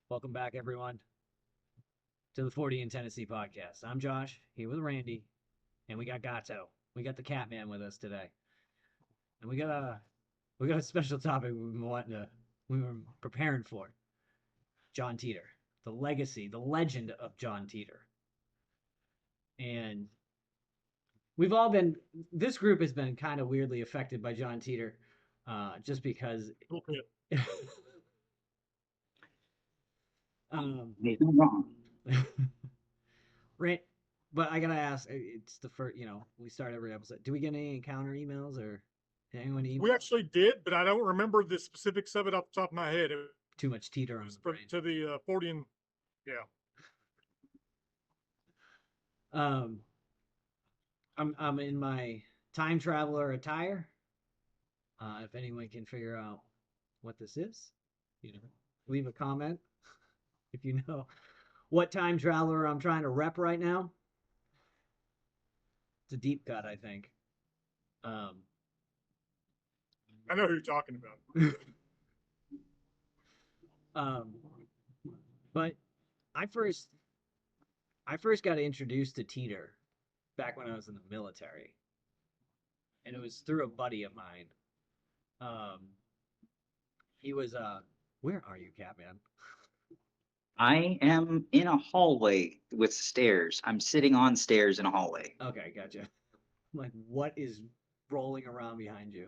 Welcome back, everyone, to the 40 in Tennessee podcast. I'm Josh, here with Randy, and we got Gato. We got the Catman with us today, and we got a special topic we were preparing for. John Titor, the legacy, the legend of John Titor, and we've all been. This group has been kind of weirdly affected by John Titor, just because. Okay. um, He's not wrong. Right. But I gotta ask, it's the first, we start every episode. Do we get any encounter emails or anyone We email? actually did, but I don't remember the specifics of it off the top of my head. It Too much teeter on was the brain. to the 40 and yeah. Um, I'm in my time traveler attire. If anyone can figure out what this is, leave a comment if you know what time traveler I'm trying to rep right now. It's a deep cut, I think. Um, I know who you're talking about. um, but I first I first got introduced to Teeter back when I was in the military, and it was through a buddy of mine. Um, he was where are you, Catman? I am in a hallway with stairs. I'm sitting on stairs in a hallway. Okay, gotcha. I'm like, what is rolling around behind you?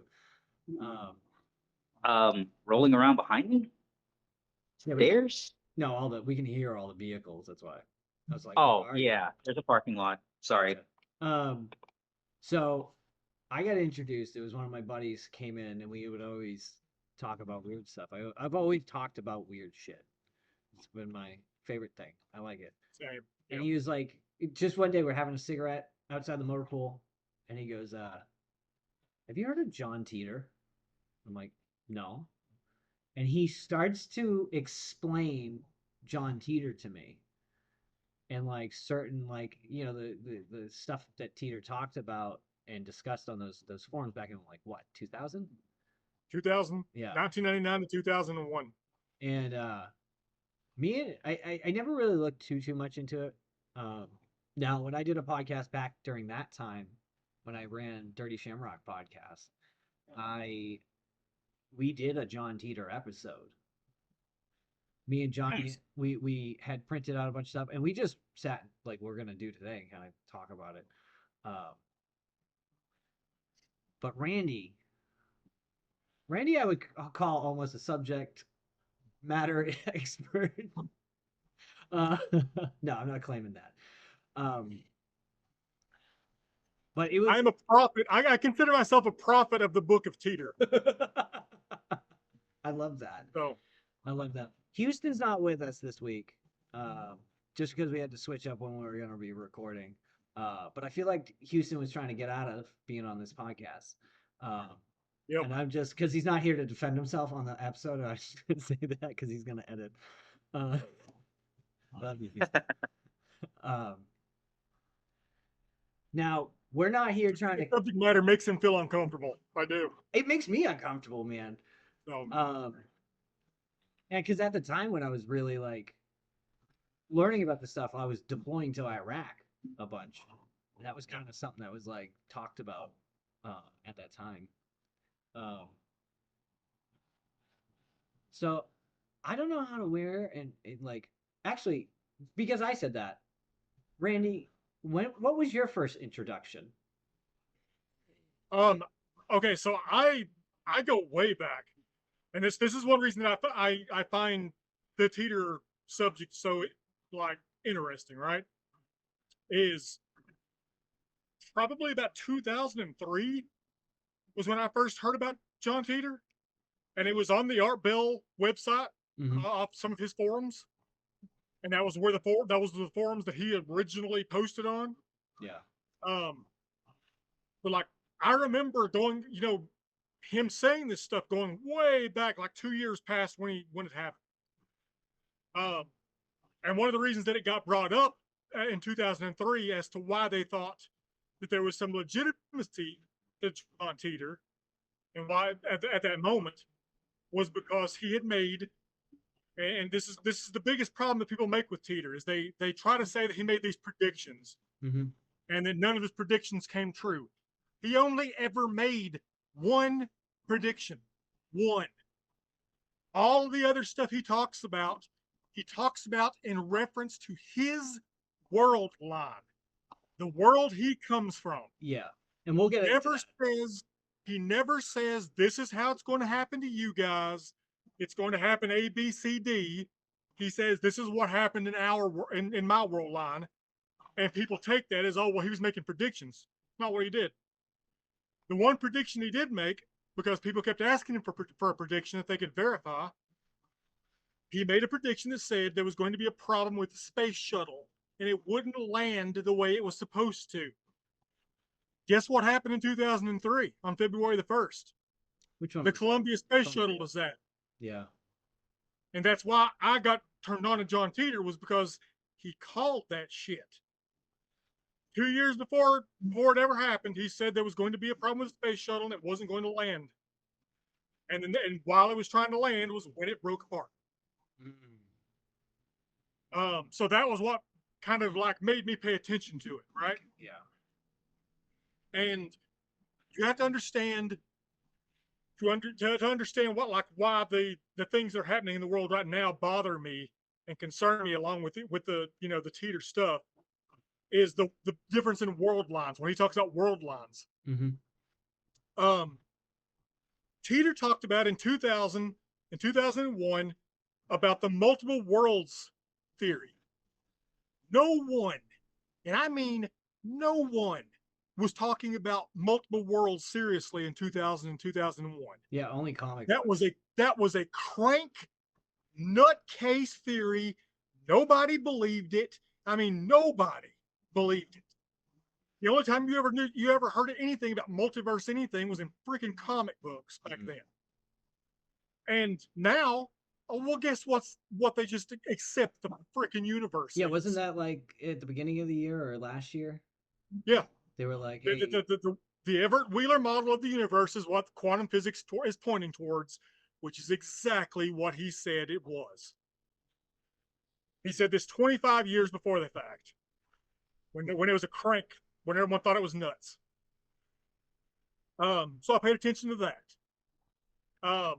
Rolling around behind me? Yeah, Stairs? no, all the we can hear all the vehicles. That's why I was like, Oh, where are you? yeah. There's a parking lot. Sorry. Um, so I got introduced. It was one of my buddies came in, and we would always talk about weird stuff. I've always talked about weird shit. It's been my favorite thing. I like it. Same. And he was like, just one day we're having a cigarette outside the motor pool, and he goes, "Have you heard of John Titor?" I'm like, "No." And he starts to explain John Titor to me, and like certain like the stuff that Teeter talked about and discussed on those forums back in like what 2000. 2000, Yeah. 1999 to 2001. And me and I never really looked too much into it. Now when I did a podcast back during that time when I ran Dirty Shamrock podcast, I we did a John Teeter episode. Me and Johnny, Nice. we had printed out a bunch of stuff, and we just sat like we're gonna do today and kind of talk about it. Um, but Randy, I would call almost a subject matter expert. Uh, no, I'm not claiming that. Um, but it was. I am a prophet. I consider myself a prophet of the book of Teeter. I love that. So I love that. Houston's not with us this week, just because we had to switch up when we were going to be recording. But I feel like Houston was trying to get out of being on this podcast. yep. And I'm just because he's not here to defend himself on the episode. I should say that because he's going to edit. Love you, Houston. Now we're not here trying The to. subject matter makes him feel uncomfortable. I do. It makes me uncomfortable, man. So And because at the time when I was really like learning about this stuff, I was deploying to Iraq a bunch. And that was kind of something that was like talked about at that time. So I don't know how to wear and like actually because I said that, Randy, what was your first introduction? okay, so I go way back, and this is one reason that I find the Teeter subject so like interesting. Right? Is probably about 2003 was when I first heard about John Titor, and it was on the Art Bell website off some of his forums, and that was where that was the forums that he originally posted on. Yeah. But like I remember going, him saying this stuff going way back, like 2 years past when it happened. And one of the reasons that it got brought up in 2003 as to why they thought that there was some legitimacy to John Teeter and why at that moment was because he had made And this is the biggest problem that people make with Teeter is they try to say that he made these predictions Mm-hmm. and that none of his predictions came true. He only ever made one prediction. One. All the other stuff he talks about in reference to his world line, the world he comes from. Yeah, and we'll get into that. He never says this is how it's going to happen to you guys. It's going to happen A, B, C, D. He says this is what happened in my world line, and people take that as, oh well, he was making predictions. Not what he did. The one prediction he did make, because people kept asking him for a prediction that they could verify, he made a prediction that said there was going to be a problem with the space shuttle and it wouldn't land the way it was supposed to. Guess what happened in 2003 on February the 1st? Which one? The Columbia Space Shuttle was that. Yeah. And that's why I got turned on to John Titor, was because he called that shit. 2 years before it ever happened, he said there was going to be a problem with the space shuttle and it wasn't going to land. And while it was trying to land was when it broke apart. So that was what kind of like made me pay attention to it, right? Yeah. And you have to understand to understand why the things that are happening in the world right now bother me and concern me, along with the the Teeter stuff, is the difference in world lines. When he talks about world lines, Teeter talked about in 2000 and 2001 about the multiple worlds theory. No one, and I mean no one, was talking about multiple worlds seriously in 2000 and 2001. Yeah, only comic. That was a crank nutcase theory. Nobody believed it. I mean, nobody believed it. The only time you ever heard anything about multiverse anything was in freaking comic books back then. And now, well, guess what they just accept the freaking universe. Yeah, wasn't that like at the beginning of the year or last year? Yeah. They were like, hey. The Everett Wheeler model of the universe is what quantum physics is pointing towards, which is exactly what he said it was. He said this 25 years before the fact, when it was a crank, when everyone thought it was nuts. So I paid attention to that.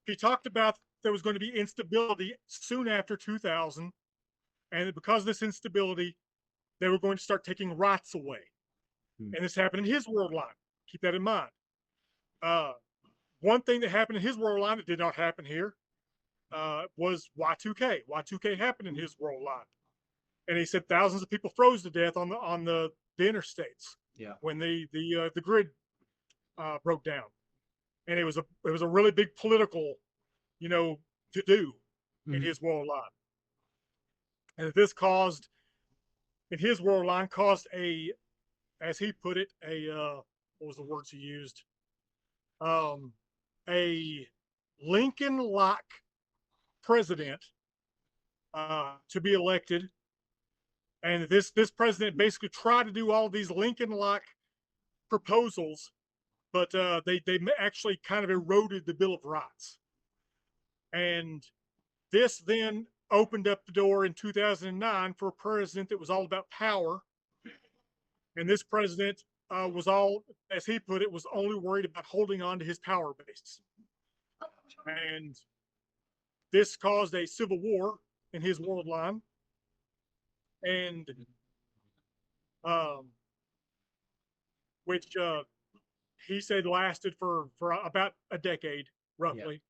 He talked about there was going to be instability soon after 2000, and because of this instability, they were going to start taking rights away. And this happened in his world line. Keep that in mind. One thing that happened in his world line that did not happen here was Y2K. Y2K happened in his world line, and he said thousands of people froze to death on the interstates. Yeah. When the grid broke down, and it was a really big political, to do in his world line, and this caused, in his world line, caused a, as he put it, what was the words he used? A Lincoln-like president to be elected, and this president basically tried to do all these Lincoln-like proposals, but they actually kind of eroded the Bill of Rights, and this then opened up the door in 2009 for a president that was all about power. And this president was all, as he put it, was only worried about holding on to his power base. And this caused a civil war in his world line. And which he said lasted for about a decade, roughly.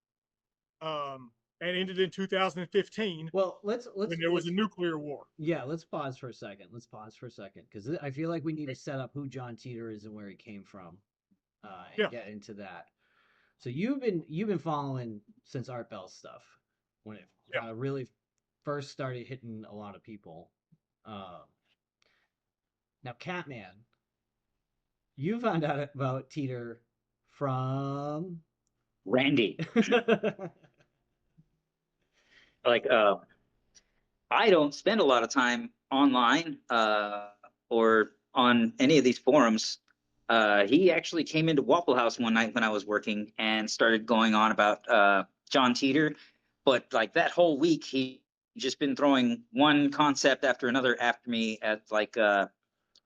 Yeah. And ended in 2015. Well, when there was a nuclear war. Yeah, let's pause for a second. Because I feel like we need to set up who John Titor is and where he came from, and get into that. So you've been following since Art Bell's stuff, when it really first started hitting a lot of people. Now, Catman, you found out about Titor from Randy. Like, I don't spend a lot of time online or on any of these forums. He actually came into Waffle House one night when I was working and started going on about John Titor. but like that whole week, he just been throwing one concept after another after me at like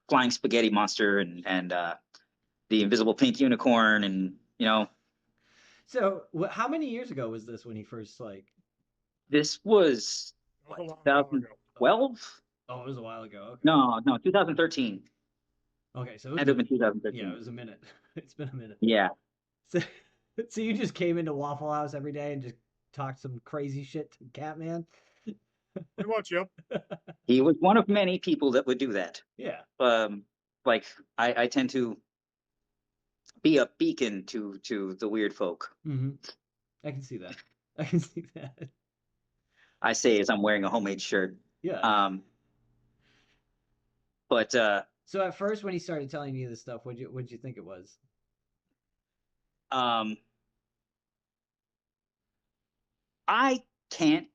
flying spaghetti monster and the invisible pink unicorn, and So, how many years ago was this when he first like? this was That was a what, long while ago. 2012? Oh, it was a while ago. Okay. No, 2013. Okay, so it was Had to have been yeah, it 2013. was a minute. It's been a minute. Yeah. So, so you just came into Waffle House every day and just talked some crazy shit to Catman? Pretty much, yep. He was one of many people that would do that. Yeah. Like I tend to be a beacon to the weird folk. Mm-hmm. I can see that. I can see that. I say as I'm wearing a homemade shirt. Yeah. But So at first, when he started telling you this stuff, what'd you think it was? um, I can't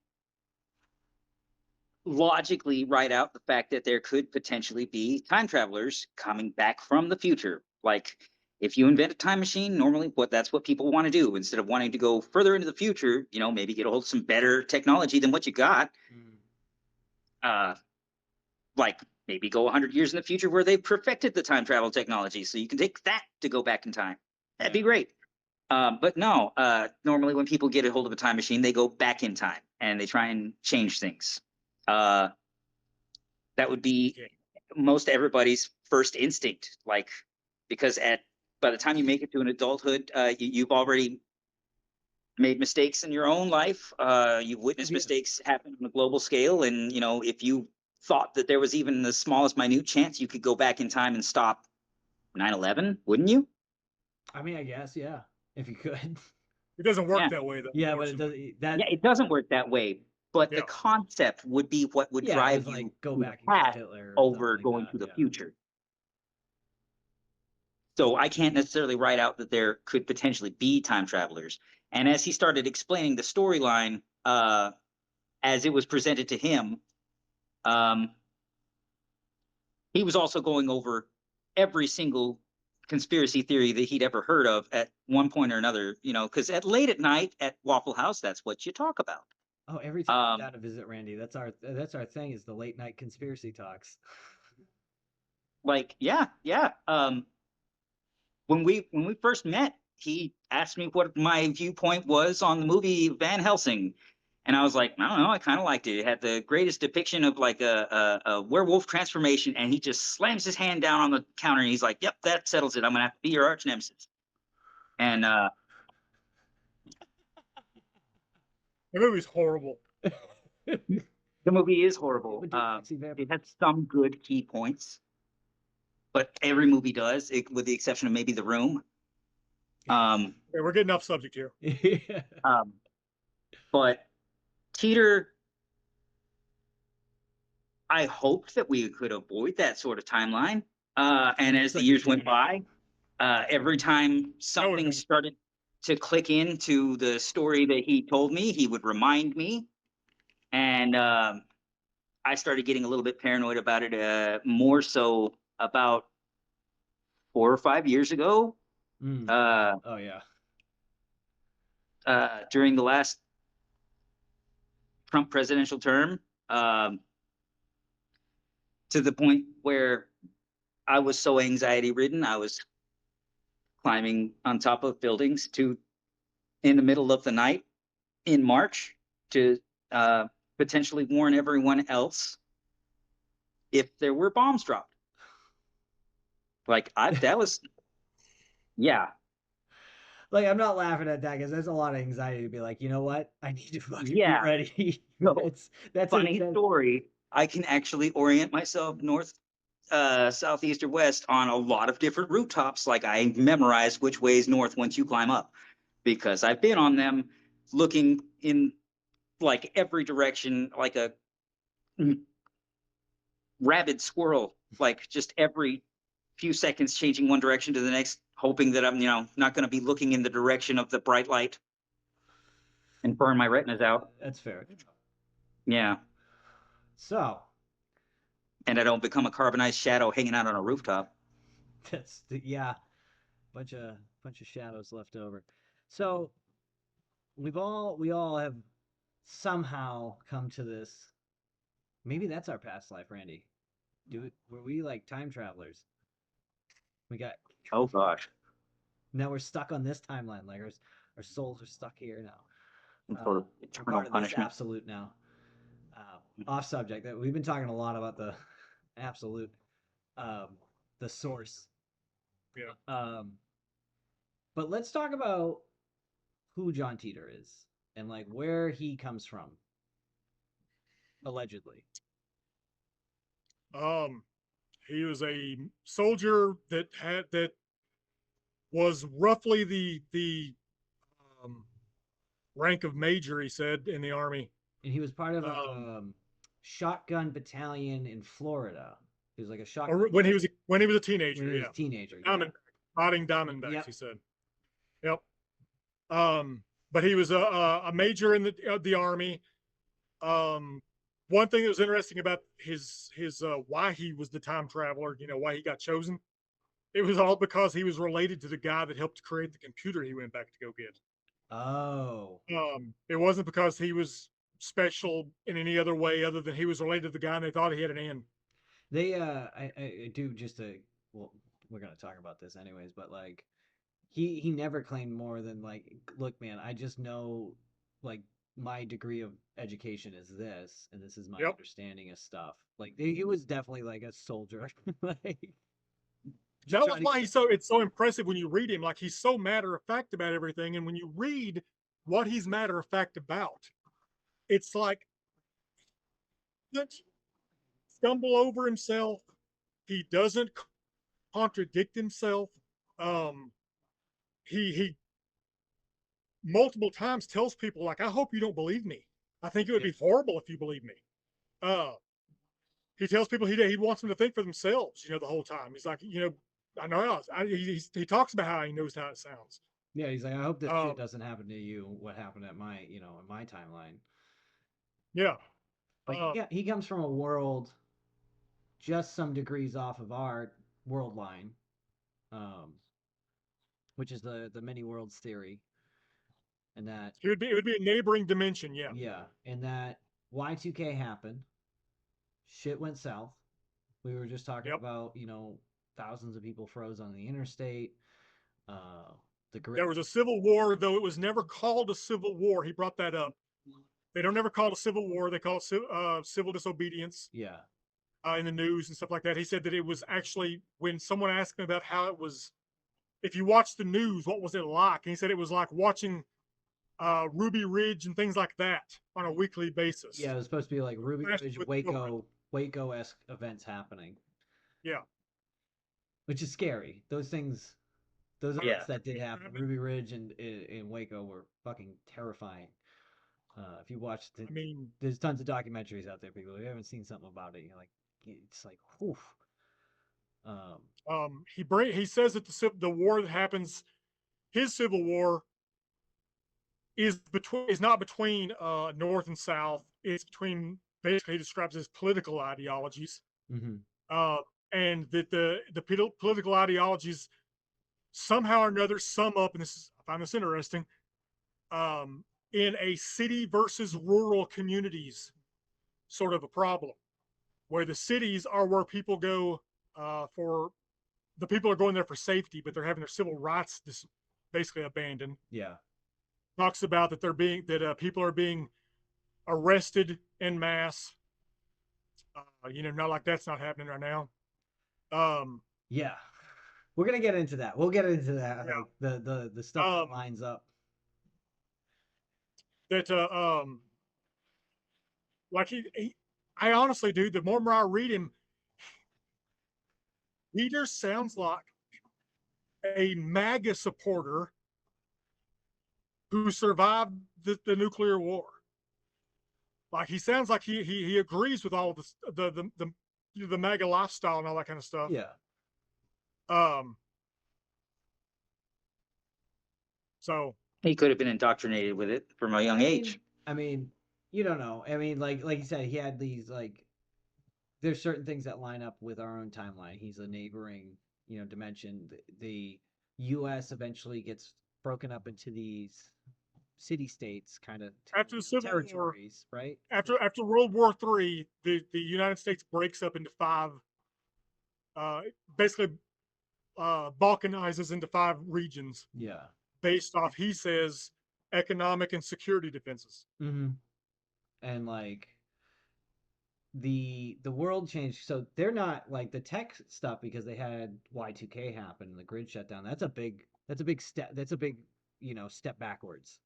logically write out the fact that there could potentially be time travelers coming back from the future. Like, if you invent a time machine, normally that's what people want to do. Instead of wanting to go further into the future, maybe get a hold of some better technology than what you got. Uh, like maybe go 100 years in the future where they've perfected the time travel technology, so you can take that to go back in time. That'd be great. But no, normally when people get a hold of a time machine, they go back in time and they try and change things. That would be most everybody's first instinct, like, because by the time you make it to an adulthood, you've already made mistakes in your own life. You've witnessed Yeah. mistakes happen on a global scale, and if you thought that there was even the smallest minute chance you could go back in time and stop 9/11, wouldn't you? I mean, I guess, yeah, if you could. It doesn't work Yeah. that way, though. Yeah, but it does unfortunately. that. Yeah, it doesn't work that way, but the Yeah. concept would be what would Yeah, it drive was like you go to the back and kill past Hitler or something over like going that. to the Yeah. future. So I can't necessarily write out that there could potentially be time travelers. And as he started explaining the storyline, as it was presented to him, um, he was also going over every single conspiracy theory that he'd ever heard of at one point or another, because at late at night at Waffle House, that's what you talk about. Oh, every time I'm Um, down to visit Randy, that's our thing is the late night conspiracy talks. like, yeah. When we first met, he asked me what my viewpoint was on the movie Van Helsing, and I was like, I don't know, I kind of liked it. It had the greatest depiction of like a werewolf transformation, and he just slams his hand down on the counter, and he's like, "Yep, that settles it. I'm gonna have to be your arch nemesis." And The movie's horrible. the movie is horrible. Would do sexy vampire. It had some good key points, but every movie does, with the exception of maybe The Room. Um, Okay, we're getting off subject here. Yeah. but Teeter, I hoped that we could avoid that sort of timeline. And as the years went by, every time something been- started to click into the story that he told me, he would remind me. And I started getting a little bit paranoid about it, more so about 4 or 5 years ago, Oh yeah. during the last Trump presidential term, to the point where I was so anxiety ridden, I was climbing on top of buildings in the middle of the night in March to potentially warn everyone else if there were bombs dropped. Like that was, yeah. Like I'm not laughing at that because that's a lot of anxiety to be like, you know what? I need to fucking be Yeah. ready. No, that's funny story. I can actually orient myself north, south, east, or west on a lot of different rooftops. Like I memorize which way is north once you climb up, because I've been on them looking in like every direction, like a rabid squirrel, like just every few seconds changing one direction to the next, hoping that I'm, not going to be looking in the direction of the bright light and burn my retinas out. That's fair. Yeah. So And I don't become a carbonized shadow hanging out on a rooftop. yeah, bunch of shadows left over. So we all have somehow come to this. Maybe that's our past life, Randy. Were we like time travelers? We got Oh gosh. now we're stuck on this timeline. Like our souls are stuck here now. Some sort of We're eternal part of this punishment. absolute now. Off subject. That we've been talking a lot about the absolute, the source. Yeah. But let's talk about who John Titor is and like where he comes from, allegedly. He was a soldier that was roughly the um, rank of major. He said in the army. And he was part of a Um, shotgun battalion in Florida. He was like a or shotgun when he was a teenager. when he was Yeah, a teenager. Yeah. Diamondback, fighting Diamondbacks. Yep. He said. Yep. But he was a major in the army. One thing that was interesting about his why he was the time traveler, why he got chosen, it was all because he was related to the guy that helped create the computer he went back to go get. Oh. It wasn't because he was special in any other way other than he was related to the guy and they thought he had an in. They I do just a well, we're gonna talk about this anyways, but like he never claimed more than like, look, man, I just know like my degree of education is this, and this is my Yep. understanding of stuff. Like he was definitely like a soldier. Like That was trying to why get it's so impressive when you read him. Like he's so matter of fact about everything, and when you read what he's matter of fact about, it's like he doesn't stumble over himself. He doesn't contradict himself. Um, he multiple times tells people like, "I hope you don't believe me. I think it would Yeah. be horrible if you believe me." Uh, he tells people he wants them to think for themselves. The whole time he's like, I know he talks about how he knows how it sounds. Yeah, he's like, I hope this shit Um, doesn't happen to you. What happened at my, in my timeline. yeah. Like Um, he comes from a world just some degrees off of our world line, um, which is the many worlds theory, and that it would be a neighboring dimension. Yeah. yeah, and that Y2K happened, shit went south. We were just talking Yep. about thousands of people froze on the interstate. Uh, the grid. There was a civil war, though it was never called a civil war. He brought that up. They don't ever call it a civil war. They call it civil disobedience Yeah, in the news and stuff like that. He said that it was actually when someone asked him about how it was, if you watch the news, what was it like? And he said it was like watching Ruby Ridge and things like that on a weekly basis. yeah. It was supposed to be like Ruby Crashed Ridge, with Waco-esque events happening, Yeah. which is scary. Those things, those Yeah. events that did happen, Ruby Ridge and in Waco were fucking terrifying. If you watched it, I mean, there's tons of documentaries out there. People, if you haven't seen something about it, you're like, it's like, whew. he says that the war that happens, his civil war is not between North and South. It's between, basically he describes as political ideologies, Mm-hmm. and that the political ideologies somehow or another sum up, and I find this interesting, in a city versus rural communities sort of a problem, where the cities are where people go for the people are going there for safety, but they're having their civil rights basically abandoned. Yeah. Talks about that people are being arrested en masse. Not like that's not happening right now. Yeah. We're gonna get into that. We'll get into that. Yeah. Like the stuff that lines up. That like I honestly, dude, the more I read him, he just sounds like a MAGA supporter who survived the nuclear war. Like he sounds like he agrees with all the MAGA lifestyle and all that kind of stuff. Yeah. So He could have been indoctrinated with it from a young age. I mean, you don't know. I mean, like you said, he had these like. There's certain things that line up with our own timeline. He's a neighboring, dimension. The U.S. eventually gets broken up into these city-states kind of After the Civil War, territories, right? after World War III, the United States breaks up into five, basically balkanizes into five regions Yeah. based off, he says, economic and security defenses. Mm-hmm. And like the world changed, so they're not like the tech stuff because they had Y2K happen and the grid shut down. That's a big step. That's a big, step backwards.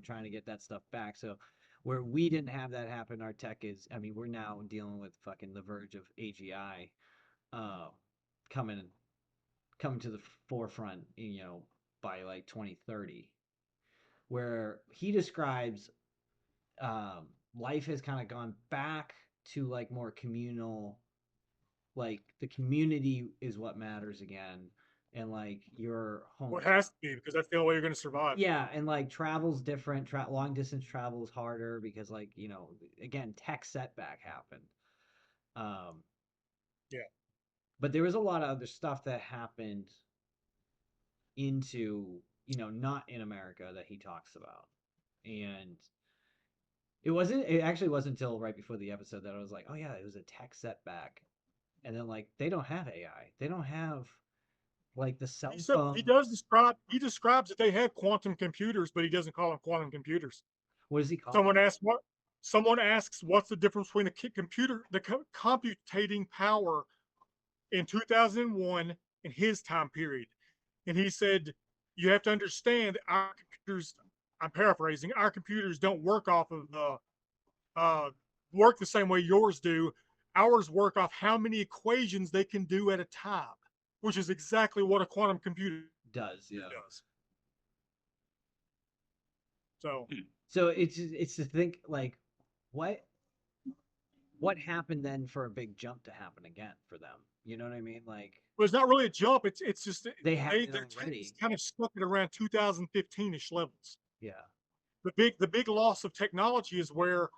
Trying to get that stuff back. So where we didn't have that happen, our tech is. I mean, we're now dealing with fucking the verge of AGI, uh, coming coming to the forefront. By like 2030, where he describes life has kind of gone back to like more communal, like the community is what matters again, and like your home. Well, it has to be, because that's the only way you're going to survive. Yeah, and like travel's different. Long distance travel is harder because like again, tech setback happened. Um, Yeah. but there was a lot of other stuff that happened into not in America that he talks about, and it actually wasn't until right before the episode that I was like, oh yeah, it was a tech setback. And then like they don't have AI. They don't have like the cell phone. He describes that they have quantum computers, but he doesn't call them quantum computers. What does he call Someone asks what's the difference between the computating power in 2001 and his time period. And he said, you have to understand our computers, I'm paraphrasing, our computers don't work off of work the same way yours do. Ours work off how many equations they can do at a time, which is exactly what a quantum computer does. Yeah. does. So it's to think like what happened then for a big jump to happen again for them? You know what I mean? Like, well, it's not really a jump. It's just they had it their already. kind of stuck at around 2015-ish levels. Yeah. The big loss of technology is where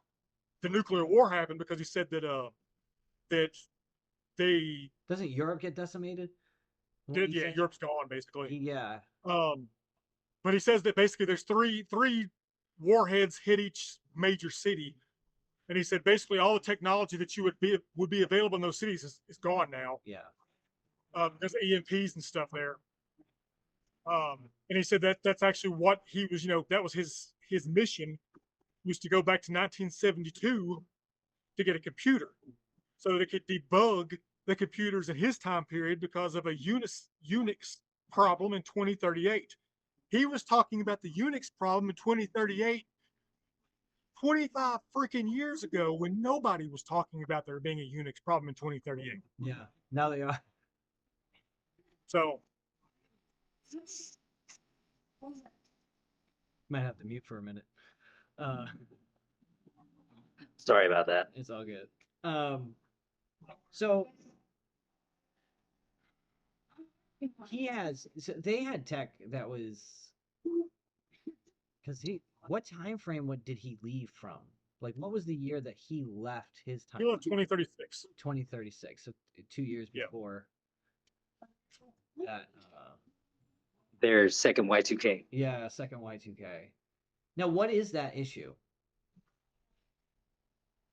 the nuclear war happened, because he said that they Doesn't Europe get decimated? did. Yeah, Europe's gone basically. Yeah. But he says that basically there's three warheads hit each major city, and he said basically all the technology that would be available in those cities is gone now. Yeah. There's EMPs and stuff there. And he said that that's actually what he was, that was his mission, was to go back to 1972 to get a computer so that it could debug the computers in his time period because of a Unix problem in 2038. He was talking about the Unix problem in 2038, 25 freaking years ago, when nobody was talking about there being a Unix problem in 2038. Yeah. Now they are. So might have to mute for a minute. Sorry about that. It's all good. So they had tech that was, because what time frame did he leave from? Like, what was the year that he left his time? He left 2036. 2036, so 2 years before that. Their second Y2K. Yeah, second Y2K. Now, what is that issue?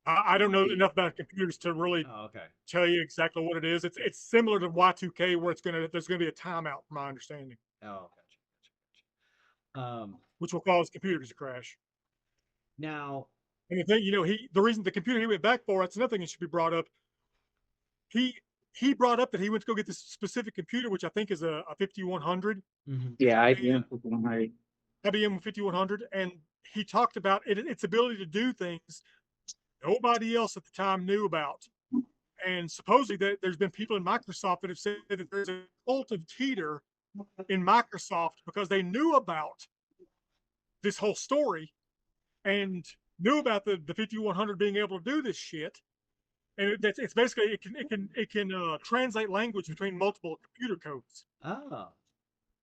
I don't know enough about computers to really tell you exactly what it is. It's similar to Y2K, where there's gonna be a timeout, from my understanding. Oh, gotcha. Which will cause computers to crash. Now, and the thing, the reason the computer he went back for, that's another thing that should be brought up. He brought up that he went to go get this specific computer, which I think is a 5100. Mm-hmm. Yeah, IBM 5100. IBM 5100, and he talked about its ability to do things nobody else at the time knew about. And supposedly there's been people in Microsoft that have said that there's a cult of Titor in Microsoft because they knew about this whole story and knew about the 5100 being able to do this shit. And it's basically it can translate language between multiple computer codes. Oh.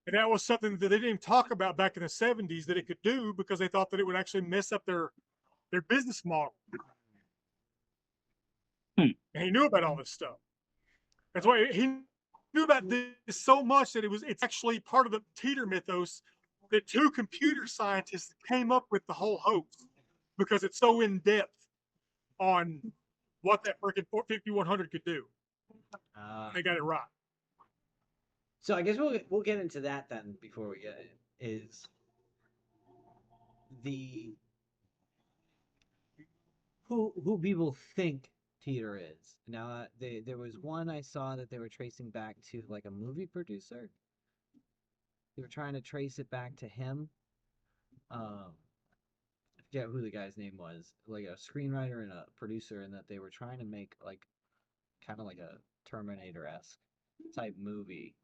And that was something that they didn't even talk about back in the 70s that it could do, because they thought that it would actually mess up their business model. And he knew about all this stuff. That's why he knew about this so much that it's actually part of the Titor mythos that two computer scientists came up with the whole hoax because it's so in depth on what that freaking 5100 could do. They got it right. So I guess we'll get into that then before we get it. Is the who people think Teeter is. Now, there was one I saw that they were tracing back to like a movie producer. They were trying to trace it back to him. I forget who the guy's name was, like a screenwriter and a producer, and that they were trying to make like kind of like a Terminator-esque type movie.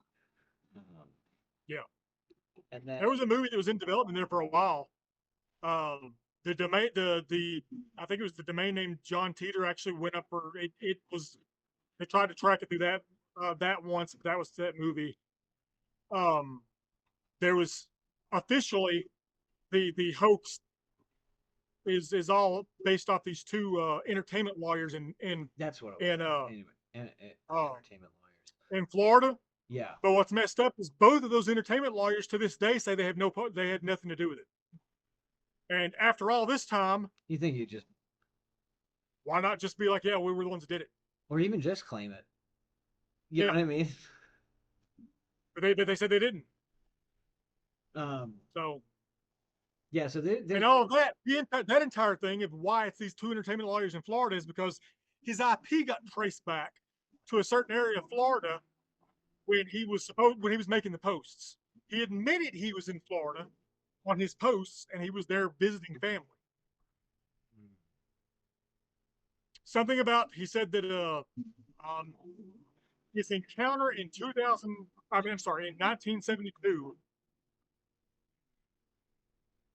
Yeah. And then There was a movie that was in development there for a while. The domain, the I think it was the domain name John Titor actually went up for it. It was they tried to track it through that once, but that was that movie. There was officially the hoax is all based off these two entertainment lawyers in that's what it was. Anyway, entertainment lawyers in Florida. Yeah. But what's messed up is both of those entertainment lawyers to this day say they had nothing to do with it. And after all this time, you think you just why not just be like, yeah, we were the ones that did it, or even just claim it? You know what I mean? But they said they didn't. So yeah, so and all of that, that entire thing of why it's these two entertainment lawyers in Florida is because his IP got traced back to a certain area of Florida when he was making the posts. He admitted he was in Florida on his posts and he was there visiting family. Something about he said that his encounter in 1972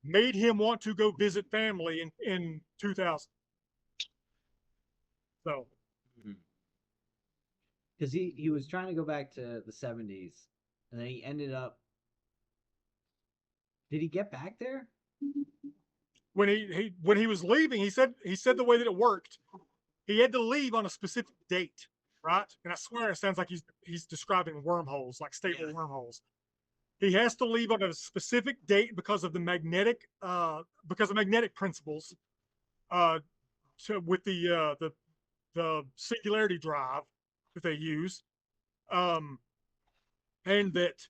made him want to go visit family in 2000. So because he was trying to go back to the 70s, and then he ended up. Did he get back there? When he was leaving, he said the way that it worked, he had to leave on a specific date, right? And I swear it sounds like he's describing wormholes, like stable wormholes. He has to leave on a specific date because of magnetic principles, with the singularity drive that they use, and that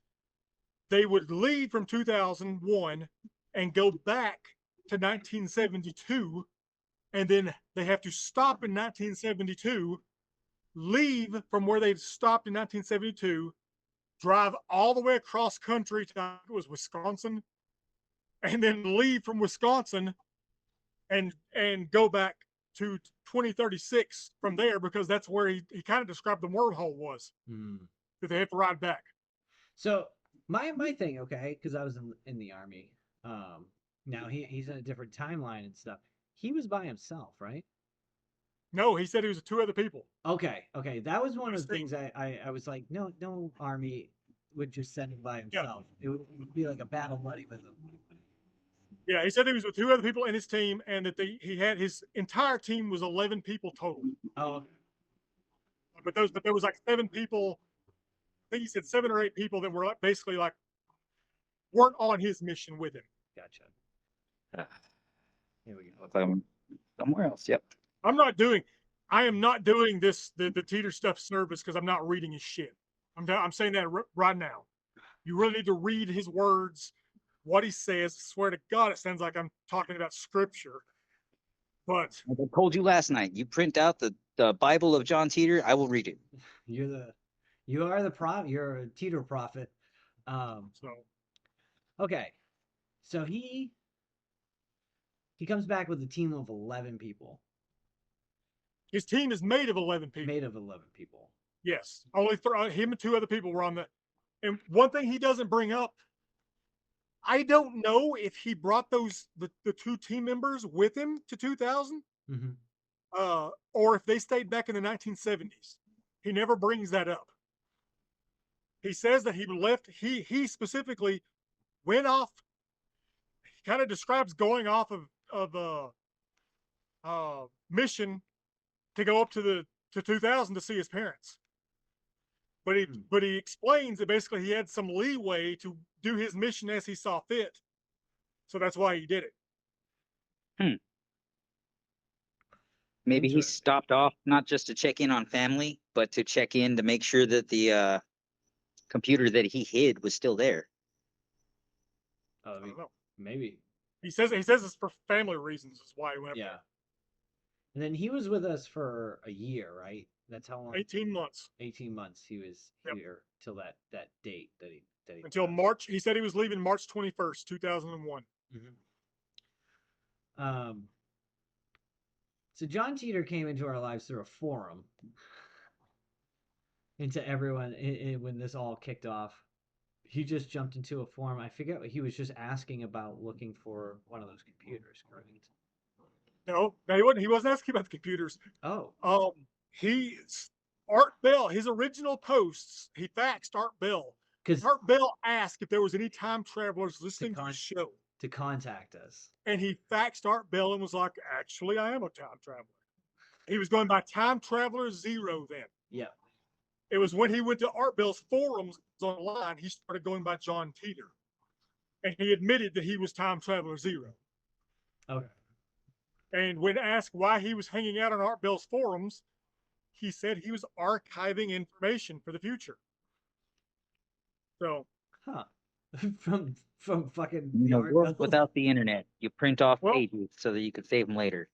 they would leave from 2001 and go back to 1972, and then they have to stop in 1972, leave from where they stopped in 1972, drive all the way across country to, I think it was Wisconsin, and then leave from Wisconsin and go back to 2036 from there, because that's where he kind of described the wormhole was, that they have to ride back. So my thing, okay, because I was in the Army. Now he's in a different timeline and stuff. He was by himself, right? No, he said he was with two other people. Okay. That was one of the things I was like, no Army would just send him by himself. Yeah. It would be like a battle buddy with him. Yeah, he said he was with two other people in his team, and that he had his entire team was 11 people total. Oh. But there was like 7 people. I think he said 7 or 8 people that were basically like weren't on his mission with him. Gotcha. Here we go. Somewhere else. Yep. I am not doing this the Teeter stuff service because I'm not reading his shit. I'm saying that right now. You really need to read his words, what he says. I swear to God, it sounds like I'm talking about scripture. But I told you last night, you print out the Bible of John Titor, I will read it. You are the prophet. You're a Teeter prophet. Okay. So he comes back with a team of 11 people. His team is made of 11 people. Made of 11 people. Yes. Only him and 2 other people were on the. And one thing he doesn't bring up, I don't know if he brought the 2 team members with him to 2000, or if they stayed back in the 1970s. He never brings that up. He says that he left. He specifically went off. He kind of describes going off of mission to go up to 2000 to see his parents. but he explains that basically he had some leeway to do his mission as he saw fit, so that's why he did it. Maybe he Interesting. stopped off not just to check in on family, but to check in to make sure that the computer that he hid was still there. Oh, I don't know. maybe. He says it's for family reasons. Is why he went up Yeah. And then he was with us for a year, right? That's how long? there. 18 months 18 months he was Yep. here till that date that he until left. March. He said he was leaving March 21st, 2001. So John Titor came into our lives through a forum, into everyone when this all kicked off. He just jumped into a forum. I forget what he was just asking about, looking for one of those computers, correct? No, he wasn't asking about the computers. Oh, He Art Bell, his original posts, he faxed Art Bell. because Art Bell asked if there was any time travelers listening to the show, to contact us. and he faxed Art Bell and was like, "Actually, I am a time traveler." He was going by Time Traveler Zero then. Yeah. It was when he went to Art Bell's forums online, he started going by John Titor, and he admitted that he was Time Traveler Zero. Okay. And when asked why he was hanging out on Art Bell's forums, he said he was archiving information for the future. So, Huh. from fucking In the a Art world Bell. without the internet, you print off Well- pages so that you could save them later.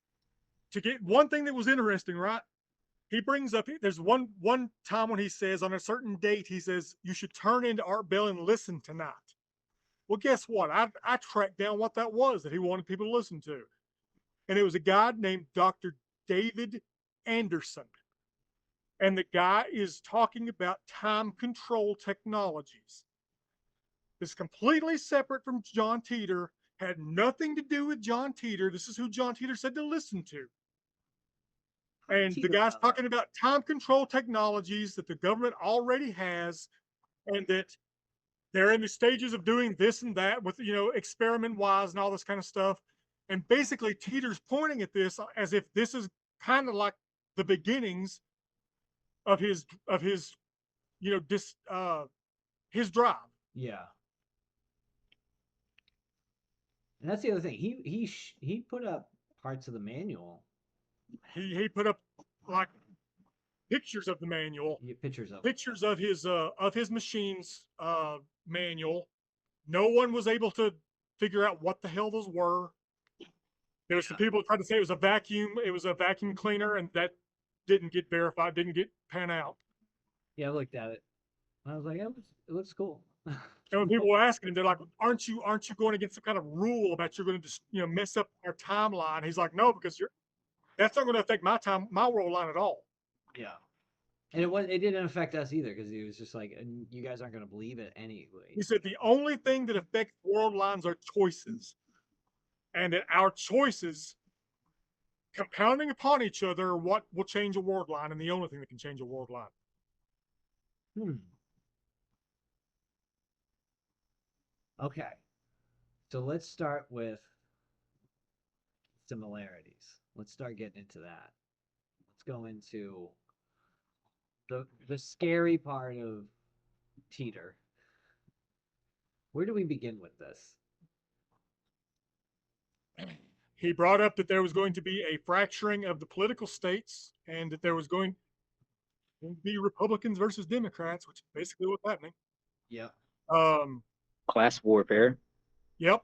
to get one thing that was interesting, right? He brings up, there's one time when he says on a certain date, he says, "You should turn into Art Bell and listen tonight." Well, guess what? I tracked down what that was that he wanted people to listen to. And it was a guy named Dr. David Anderson. And the guy is talking about time control technologies. It's completely separate from John Titor, had nothing to do with John Titor. This is who John Titor said to listen to. And the guy's talking about time control technologies that the government already has, and that they're in the stages of doing this and that with, experiment wise and all this kind of stuff. And basically, Titor's pointing at this as if this is kind of like the beginnings of his his drive. Yeah. And that's the other thing. He put up parts of the manual. He put up like pictures of the manual, Pictures of his machine's manual. No one was able to figure out what the hell those were. There was some people tried to say it was a vacuum cleaner, and that didn't get verified, didn't get pan out. Yeah, I looked at it. I was like, it looks cool. And when people were asking him, they're like, aren't you going against some kind of rule about you're going to just, mess up our timeline? He's like, no, because that's not going to affect my world line at all. Yeah. And it didn't affect us either, because he was just like, you guys aren't going to believe it anyway. He said the only thing that affects world lines are choices, and that our choices compounding upon each other are what will change a world line, and the only thing that can change a world line. Okay. So let's start with similarities. Let's start getting into that. Let's go into the scary part of Titor. Where do we begin with this? He brought up that there was going to be a fracturing of the political states, and that there was going to be Republicans versus Democrats, which is basically what's happening. Yep. Class warfare. Yep.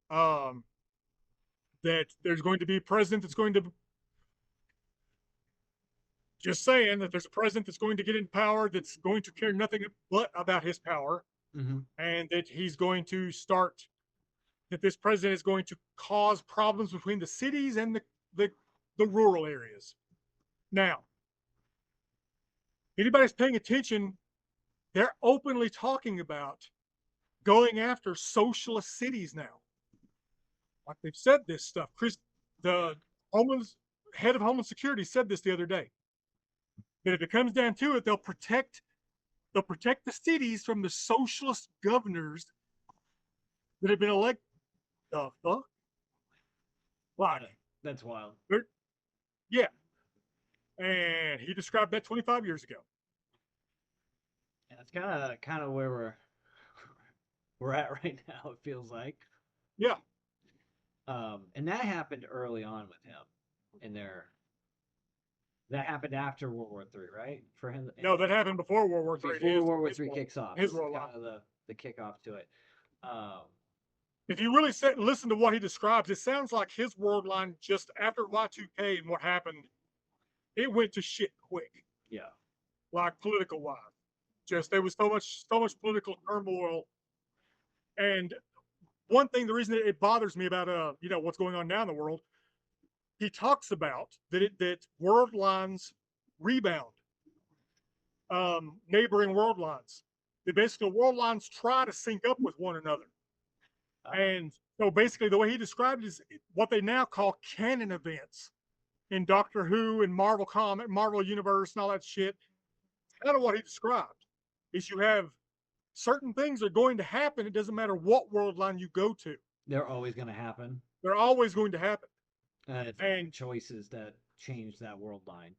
That there's going to be a president that's going to, just saying that there's a president that's going to get in power that's going to care nothing but about his power, and that he's going to that this president is going to cause problems between the cities and the rural areas. Now, anybody's paying attention, they're openly talking about going after socialist cities now. Like, they've said this stuff. The head of Homeland Security said this the other day. That if it comes down to it, they'll protect the cities from the socialist governors that have been elected. The fuck? Why? That's wild. Yeah. And he described that 25 years ago. That's kind of where we're at right now. It feels like, Yeah. and that happened early on with him, in their. That happened after World War III, right? For him, No, that happened before World War III. before World War III kicks off. His This is world line. kind of the kickoff to it. Um, If you really sit and listen to what he describes, it sounds like his world line just after Y2K and what happened, it went to shit quick, yeah, like political wise. Just there was so much political turmoil. And one thing, the reason it bothers me about what's going on now in the world, he talks about that world lines rebound, neighboring world lines. That basically world lines try to sync up with one another. And so basically the way he described it is what they now call canon events in Doctor Who and Marvel Universe and all that shit. Kind of what he described is you have certain things are going to happen. It doesn't matter what world line you go to. they're always going to happen. They're always going to happen. And choices that change that world line.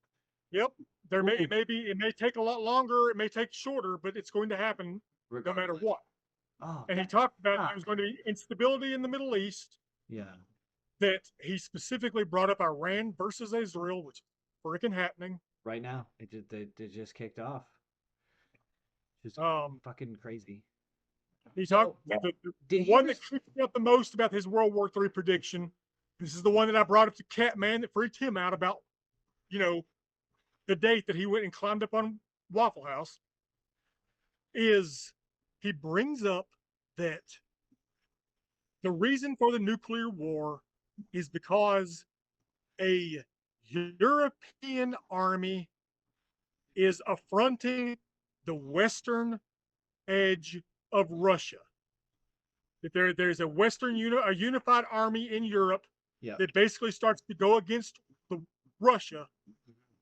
Yep. It may take a lot longer, it may take shorter, but it's going to happen regardless. No matter what. Oh, and he talked about there's going to be instability in the Middle East. Yeah. That he specifically brought up Iran versus Israel, which is freaking happening. Right now. They just kicked off. Just fucking crazy. He talked the one that freaked me out the most about his World War III prediction. This is the one that I brought up to Catman that freaked him out about, the date that he went and climbed up on Waffle House. Is he brings up that the reason for the nuclear war is because a European army is affronting the western edge of Russia. That there's a a unified army in Europe that basically starts to go against Russia,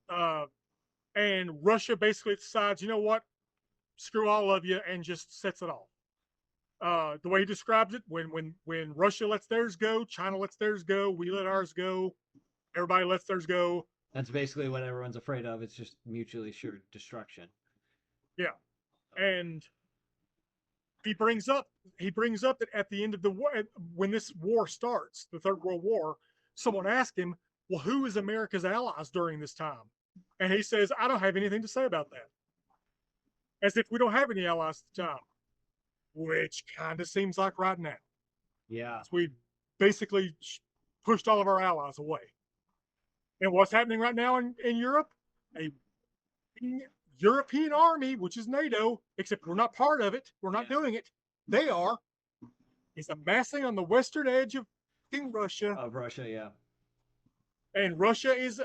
and Russia basically decides, you know what, screw all of you, and just sets it off. The way he describes it, when Russia lets theirs go, China lets theirs go, we let ours go, everybody lets theirs go. That's basically what everyone's afraid of. It's just mutually assured destruction. Yeah, and he brings up that at the end of the war, when this war starts, the Third World War, someone asked him, "Well, who is America's allies during this time?" And he says, "I don't have anything to say about that." As if we don't have any allies at the time, which kind of seems like right now. Yeah, we basically pushed all of our allies away. And what's happening right now in Europe? A European army, which is NATO, except we're not part of it. We're not doing it. They are. Is amassing on the western edge of Russia. Of Russia, yeah. And Russia is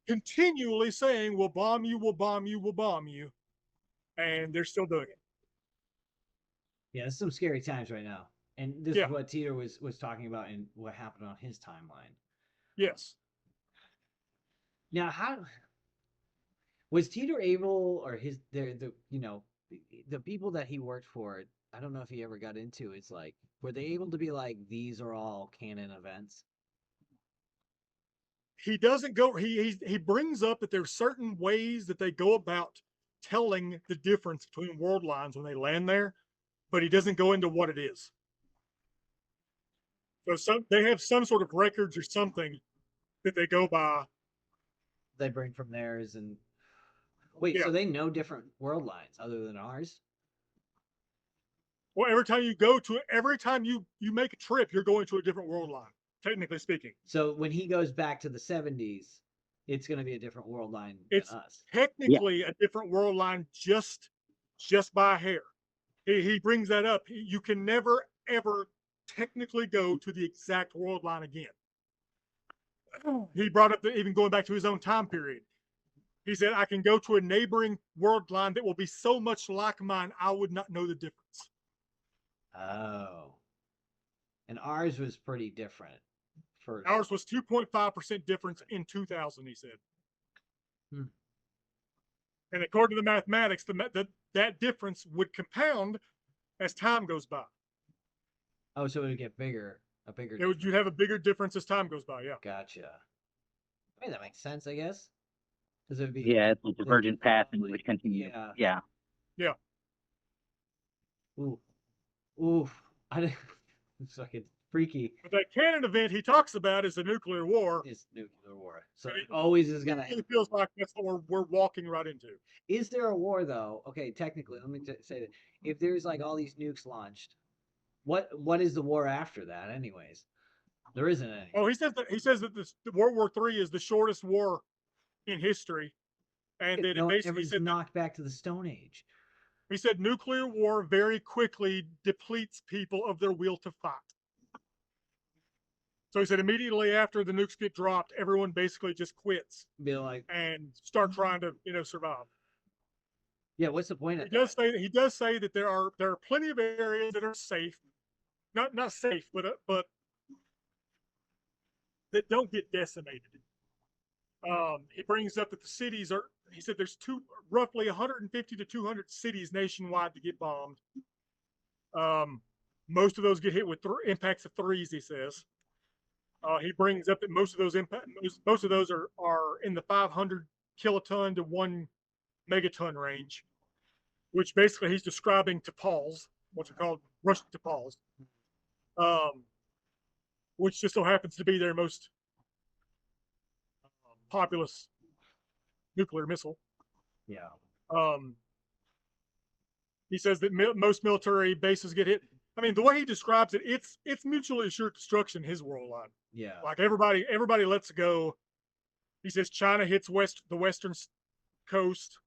continually saying, "We'll bomb you, we'll bomb you, we'll bomb you." And they're still doing it. Yeah, it's some scary times right now. And this is what Titor was talking about and what happened on his timeline. Yes. Now, how was Titor able, or the people that he worked for? I don't know if he ever got into. It's like, were they able to be like, these are all canon events? He doesn't go. He brings up that there's certain ways that they go about telling the difference between world lines when they land there, but he doesn't go into what it is. So they have some sort of records or something that they go by. They bring from theirs and wait. Yeah. So they know different world lines other than ours. Well, every time you make a trip, you're going to a different world line, technically speaking. So when he goes back to the 70s, it's going to be a different world line than us. Technically a different world line just by hair. He brings that up. You can never, ever technically go to the exact world line again. He brought up even going back to his own time period. He said, "I can go to a neighboring world line that will be so much like mine, I would not know the difference." Oh. And ours was pretty different. Ours was 2.5% difference in 2000, he said. And according to the mathematics, that difference would compound as time goes by. Oh, so it would get bigger. You'd have a bigger difference as time goes by, yeah. Gotcha. I mean, that makes sense, I guess. Because it would be it's a divergent path and it would continue. Yeah. Yeah. Ooh, ooh. I didn't. It's fucking freaky. But that canon event he talks about is the nuclear war. Is nuclear war. So And it always is it gonna. really feels like that's what we're walking right into. Is there a war though? Okay, technically, let me say that if there's like all these nukes launched, what is the war after that? Anyways, there isn't any. Oh, he says that this World War III is the shortest war in history, and that it No, basically everyone's knocked back to the Stone Age. he said nuclear war very quickly depletes people of their will to fight. So he said immediately after the nukes get dropped, everyone basically just quits Be like, and start trying to survive. yeah, what's the point of He does that? say that there are plenty of areas that are safe, not safe, but that don't get decimated. He brings up that the cities are. He said there's roughly 150 to 200 cities nationwide that get bombed. Most of those get hit with impacts of threes. He says. He brings up that most of those are in the 500 kiloton to 1 megaton range, which basically he's describing T'Pol's, what's it called, Russian T'Pol's, which just so happens to be their most populous nuclear missile. Yeah. He says that most military bases get hit. I mean, the way he describes it, it's mutually assured destruction. His world line, Yeah. like everybody lets go. He says China hits the western coast.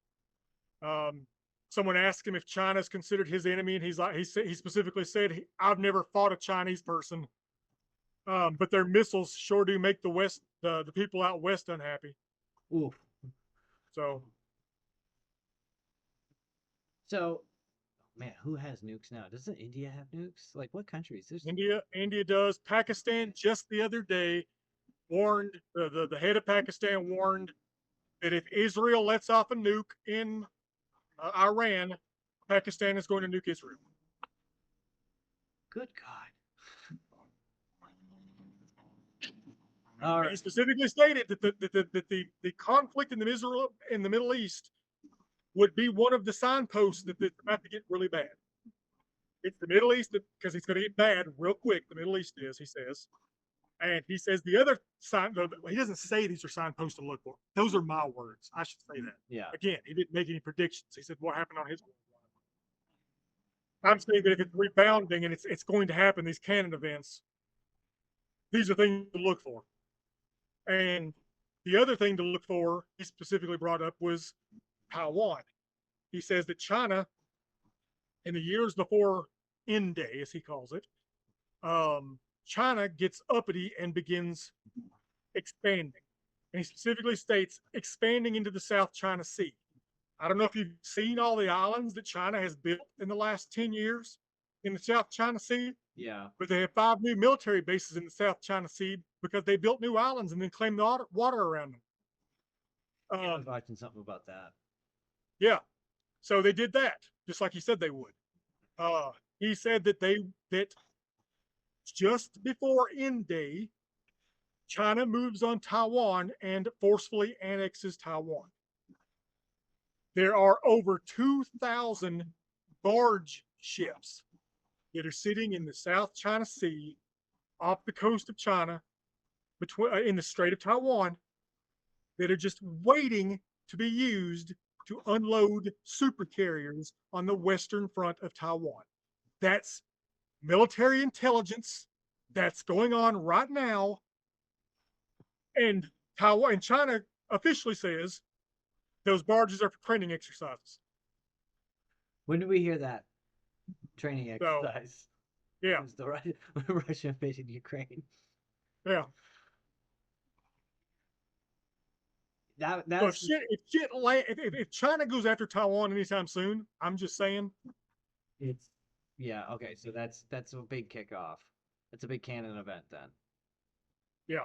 Someone asked him if China is considered his enemy, and he specifically said, "I've never fought a Chinese person, but their missiles sure do make the people out west unhappy." Oof. So man, who has nukes now? Doesn't India have nukes? Like, what countries? There's India does. Pakistan just the other day warned the head of Pakistan warned that if Israel lets off a nuke in Iran, Pakistan is going to nuke Israel. good God. All He right. specifically stated that the conflict in the Middle East would be one of the signposts that it's about to get really bad. It's the Middle East because it's going to get bad real quick. The Middle East is, he says. And he says the other sign, he doesn't say these are signposts to look for. Those are my words. I should say that. Yeah. Again, he didn't make any predictions. He said what happened on his. I'm saying that if it's rebounding and it's going to happen, these canon events, these are things to look for. And the other thing to look for, he specifically brought up, was Taiwan. He says that China, in the years before End Day, as he calls it, China gets uppity and begins expanding. And he specifically states expanding into the South China Sea. I don't know if you've seen all the islands that China has built in the last 10 years in the South China Sea. Yeah. But they have 5 new military bases in the South China Sea because they built new islands and then claimed the water around them. I was watching something about that. Yeah. So they did that, just like he said they would. He said that just before End Day, China moves on Taiwan and forcefully annexes Taiwan. There are over 2,000 barge ships that are sitting in the South China Sea off the coast of China, in the Strait of Taiwan, that are just waiting to be used to unload super carriers on the western front of Taiwan. That's military intelligence that's going on right now. And China officially says those barges are for training exercises. When did we hear that training exercise? So, yeah. It was the Russia invaded Ukraine. Yeah. That's so if China goes after Taiwan anytime soon, I'm just saying. It's okay. So that's a big kickoff. That's a big canon event then. Yeah.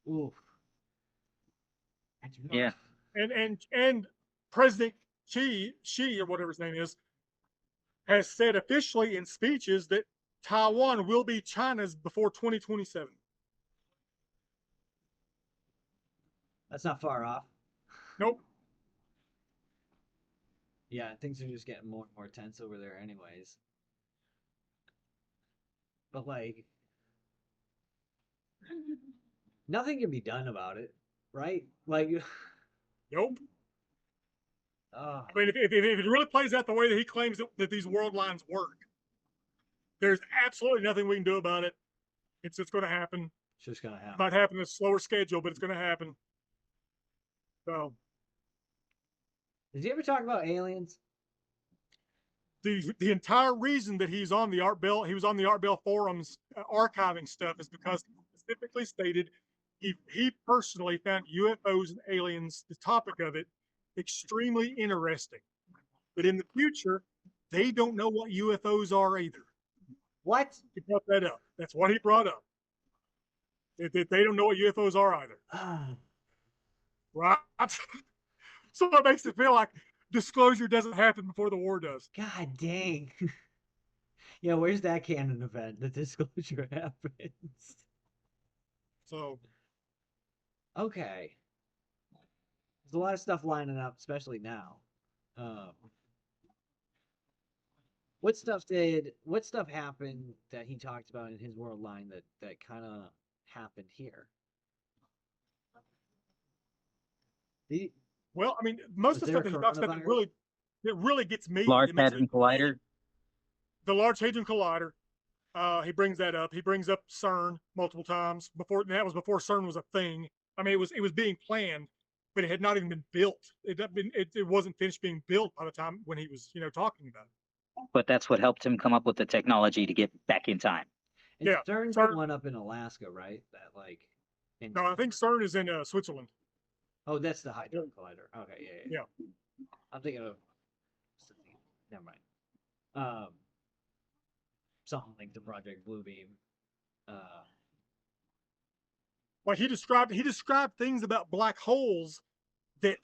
Oof. Yeah. And President Xi or whatever his name is has said officially in speeches that Taiwan will be China's before 2027. That's not far off. Nope. Yeah, things are just getting more and more tense over there, anyways. But like, nothing can be done about it, right? Like, Nope. oh, I mean, if it really plays out the way that he claims that these world lines work, there's absolutely nothing we can do about it. It's going to happen. it's just gonna It happen. might happen in a slower schedule, but it's going to happen. So Did you ever talk about aliens? the entire reason that he's on the Art Bell, he was on the Art Bell forums archiving stuff, is because he specifically stated he personally found UFOs and aliens, the topic of it, extremely interesting. But in the future, they don't know what UFOs are either. What? He brought that up. That's what he brought up. They don't know what UFOs are either. Right? So it makes it feel like disclosure doesn't happen before the war does. God dang. Yeah, where's that canon event? The disclosure happens. So Okay. There's a lot of stuff lining up, especially now. Um, what stuff happened that he talked about in his world line that kind of happened here? The, well, I mean, most was of the there stuff a that he talks about coronavirus? that really gets me. Large It makes me Hadron Collider. the Large Hadron Collider. He brings that up. He brings up CERN multiple times before. That was before CERN was a thing. I mean, it was being planned, but it had not even been built. It wasn't finished being built by the time when he was talking about it. But that's what helped him come up with the technology to get back in time. And Yeah, CERN's the CERN. one up in Alaska, right? That like. No, I think CERN is in Switzerland. Oh, that's the Hadron Collider. Okay, yeah. Yeah. I'm thinking of. Never mind. Something like the Project Bluebeam. Like he described things about black holes that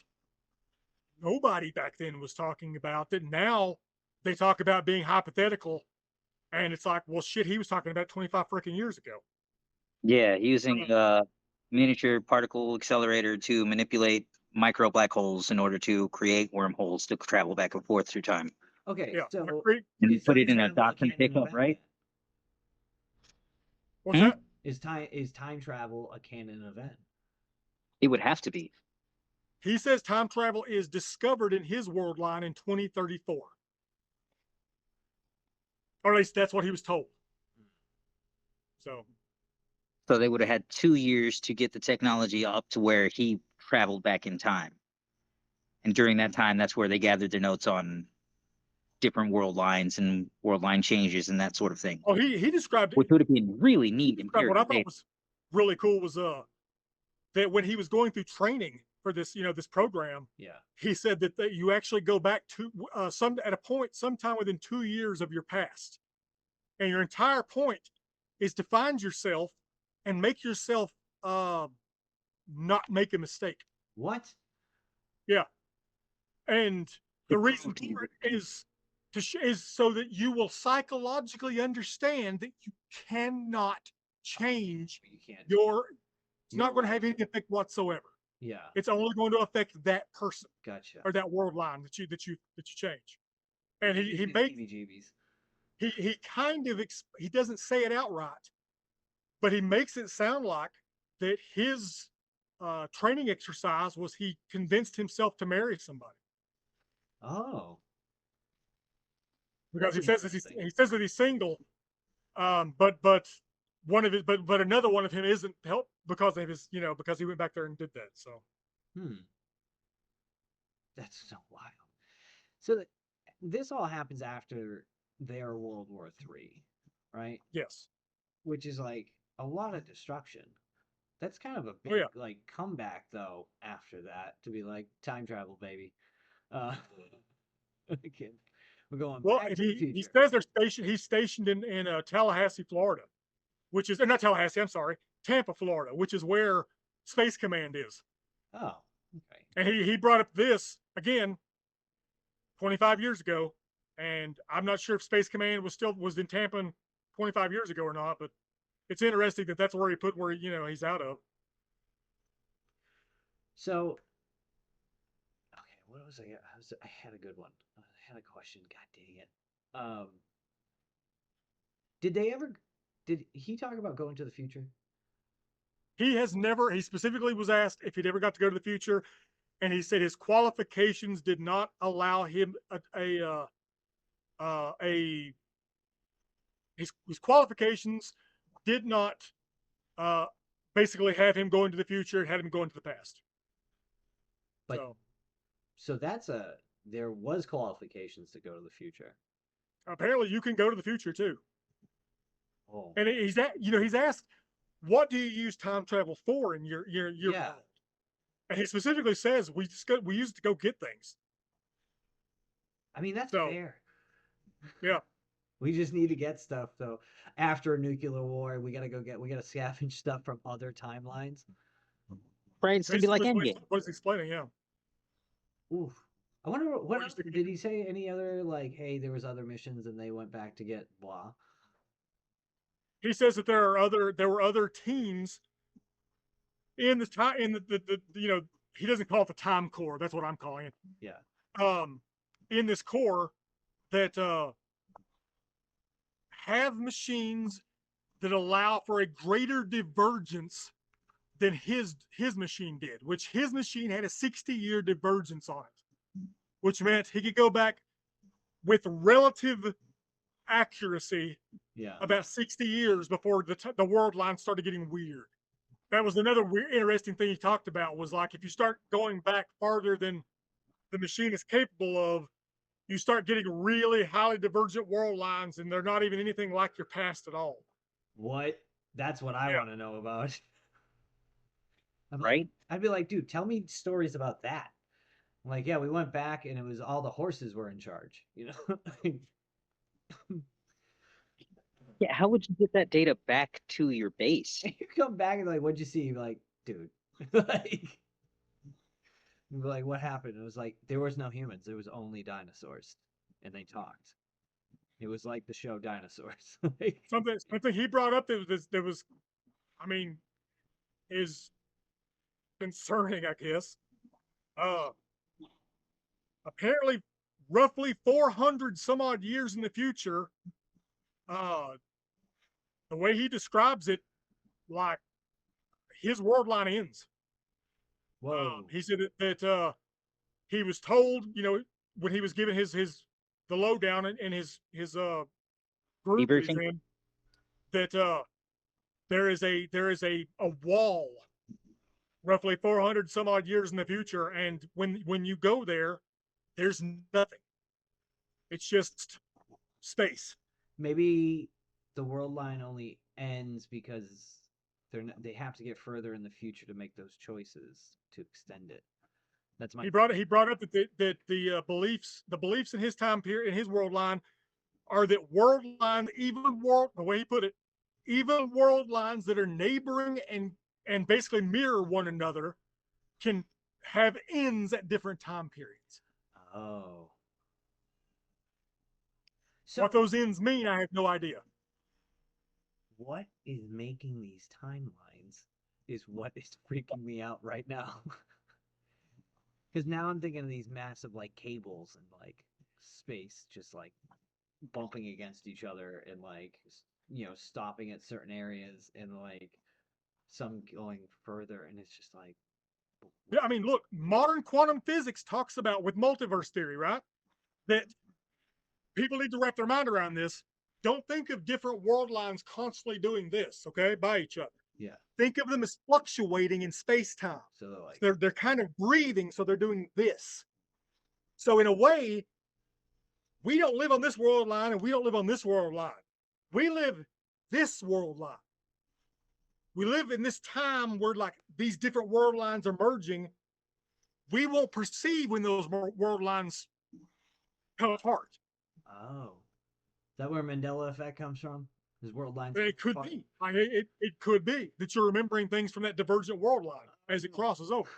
nobody back then was talking about, that now they talk about being hypothetical. And it's like, well, shit, he was talking about 25 freaking years ago. Yeah, using miniature particle accelerator to manipulate micro black holes in order to create wormholes to travel back and forth through time. Okay, Yeah. so And is put time it in a travel a Datsun canon pickup, event? right? What's Hmm? that? Is time travel a canon event? It would have to be. He says time travel is discovered in his world line in 2034. Or at least that's what he was told. So So they would have had 2 years to get the technology up to where he traveled back in time. And during that time, that's where they gathered their notes on different world lines and world line changes and that sort of thing. oh, he described Which would have been really neat. what I thought was really cool was that when he was going through training for this this program, Yeah. he said that you actually go back to at a point sometime within 2 years of your past, and your entire point is to find yourself and make yourself not make a mistake. What? Yeah, and the reason for it is is so that you will psychologically understand that you cannot change You can't. it's not going to have any effect whatsoever. Yeah. It's only going to affect that person Gotcha. or that world line that you change. And he Gives me the makes heebie-jeebies. he kind of he doesn't say it outright, but he makes it sound like that his training exercise was he convinced himself to marry somebody, Oh. because That's he says that he's single, but one of his but another one of him isn't helped because of his because he went back there and did that. So That's so wild. So this all happens after their World War III, right? yes, Which is like a lot of destruction. That's kind of a big like comeback though after that to be like time travel, baby. Again, we're going back to the future. He says he's stationed in Tallahassee, Florida, which is not Tallahassee. I'm sorry, Tampa, Florida, which is where Space Command is. Oh, okay. And he brought up this again 25 years ago, and I'm not sure if Space Command was in Tampa 25 years ago or not, but it's interesting that that's where he put where he's out of. So, okay, what was I had a good one. I had a question. God dang it. Um, did they ever? Did he talk about going to the future? He has never. He specifically was asked if he'd ever got to go to the future, and he said his qualifications did not allow him a his qualifications did not uh, basically have him go into the future. It had him go into the past. But So so that's a there was qualifications to go to the future. apparently, you can go to the future too. Oh, And he's asked, what do you use time travel for in your yeah. world? And he specifically says we use it to go get things. I mean, that's So fair. yeah, We just need to get stuff though. After a nuclear war, we gotta scavenge stuff from other timelines. Right? It's gonna be like basically Endgame. what he's explaining. Yeah, Oof. I wonder what What else is the- did he say? Any other like, hey, there was other missions and they went back to get blah. he says that there were other teams in the time in the he doesn't call it the time core. That's what I'm calling it. Yeah. In this core that have machines that allow for a greater divergence than his machine did, which his machine had a 60-year divergence on it, which meant he could go back with relative accuracy Yeah. about 60 years before the world line started getting weird. That was another weird, interesting thing he talked about was like if you start going back farther than the machine is capable of, you start getting really highly divergent world lines, and they're not even anything like your past at all. What? That's what I Yeah. want to know about. Right? I'd be like, dude, tell me stories about that. I'm like, yeah, we went back and it was all the horses were in charge, you know? Yeah. How would you get that data back to your base? You come back and like, what'd you see? You're like, dude, like, you'd be like, what happened? It was like there was no humans. There was only dinosaurs, and they talked. It was like the show Dinosaurs. Like, Something he brought up that was, I mean, is concerning, I guess. Uh, Apparently, roughly 400 some odd years in the future, uh, the way he describes it, like his world line ends. whoa, He said that he was told, when he was given his the lowdown in his group that he's Debriefing. in, that there is a wall roughly 400 some odd years in the future, and when you go there, there's nothing. It's just space. maybe the world line only ends because they have to get further in the future to make those choices to extend it. That's my He brought up that the beliefs in his time period in his world line are that world lines, even world the way he put it, even world lines that are neighboring and basically mirror one another can have ends at different time periods. oh. So What those ends mean, I have no idea. what is making these timelines is what is freaking me out right now. Because now I'm thinking of these massive like cables and like space just like bumping against each other and like stopping at certain areas and like some going further and it's just like Yeah, I mean, look, modern quantum physics talks about with multiverse theory, right? That people need to wrap their mind around this. Don't think of different world lines constantly doing this, okay, by each other. yeah. Think of them as fluctuating in space time. So they're like They're kind of breathing, so they're doing this. So in a way, we don't live on this world line and we don't live on this world line. We live this world line. We live in this time where like these different world lines are merging. We won't perceive when those world lines come apart. oh, is that where Mandela effect comes from? His world lines. It could be. It could be that you're remembering things from that divergent world line as it crosses over.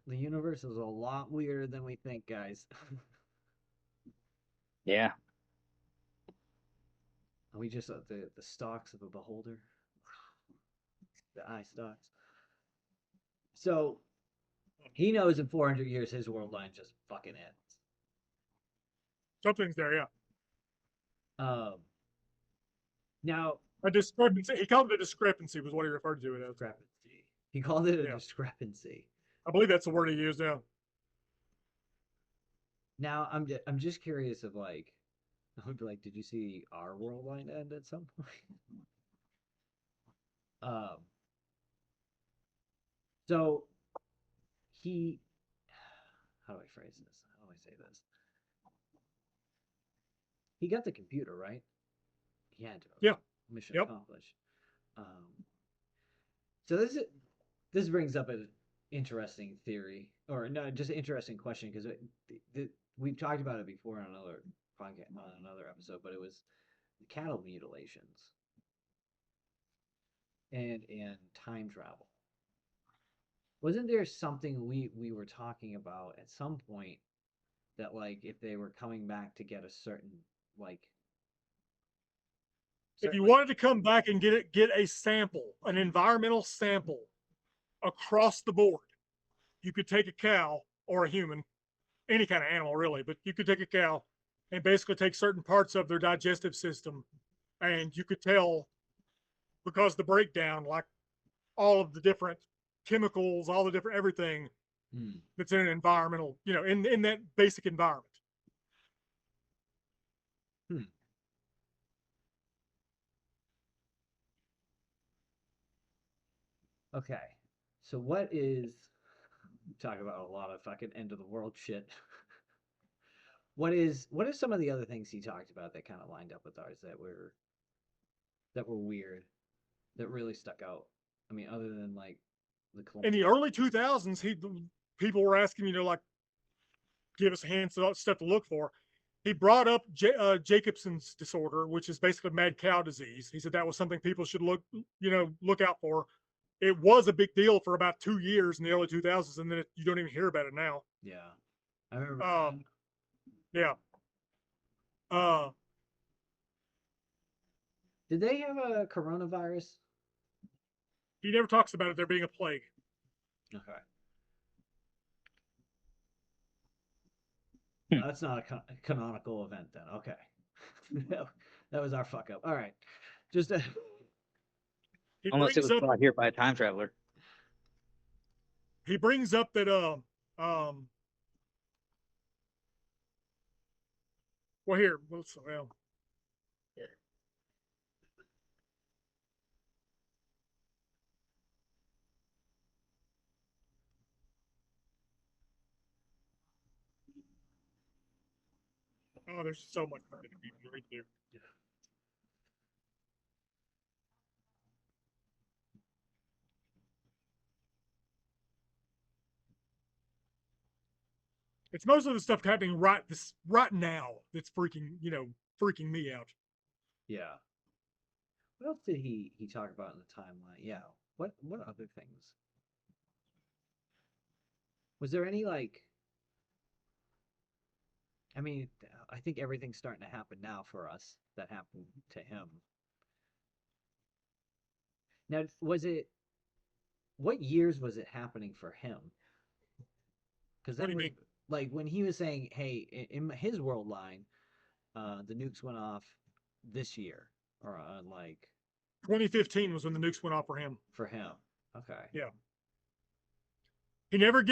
The universe is a lot weirder than we think, guys. Yeah. Are we just the stalks of a beholder? The eye stalks. So he knows in 400 years his world line just fucking ends. Something's there, yeah. Um, now A discrepancy. He called it a discrepancy, was what he referred to it as. discrepancy. He called it a Yeah. discrepancy. I believe that's the word he used. Yeah. Now I'm just curious of like, I would be like, did you see our world line end at some point? Um, so he, how do I phrase this? How do I say this? He got the computer, right? He had to. Yeah. Mission Yep. accomplished. So this brings up an interesting theory, or no, just an interesting question because we've talked about it before on another podcast, on another episode, but it was cattle mutilations and time travel. Wasn't there something we were talking about at some point that like if they were coming back to get a certain like If you like, wanted to come back and get a sample, an environmental sample across the board, you could take a cow or a human, any kind of animal really, but you could take a cow and basically take certain parts of their digestive system, and you could tell because the breakdown, like all of the different chemicals, all the different everything that's in an environmental, in that basic environment. Okay. So what is talk about a lot of fucking end of the world shit. What are some of the other things he talked about that kind of lined up with ours that were weird, that really stuck out? I mean, other than like the In the early 2000s, people were asking, like, give us hints of stuff to look for. He brought up Jacobson's disorder, which is basically mad cow disease. He said that was something people should look out for. It was a big deal for about 2 years in the early 2000s, and then you don't even hear about it now. Yeah, I remember. Yeah. Did they have a coronavirus? He never talks about it there being a plague. Okay. That's not a canonical event then. Okay. That was our fuck up. All right. Just Unless it was brought here by a time traveler. He brings up that well here, well oh, there's so much to read through. It's most of the stuff happening right now that's freaking me out. yeah. What else did he talk about in the timeline? Yeah. What other things? Was there any like? I mean, I think everything's starting to happen now for us that happened to him. Now, what years was it happening for him? Because that was like when he was saying, "Hey, in his world line, the nukes went off this year," or like 2015 was when the nukes went off for him. For him, okay. Yeah. He never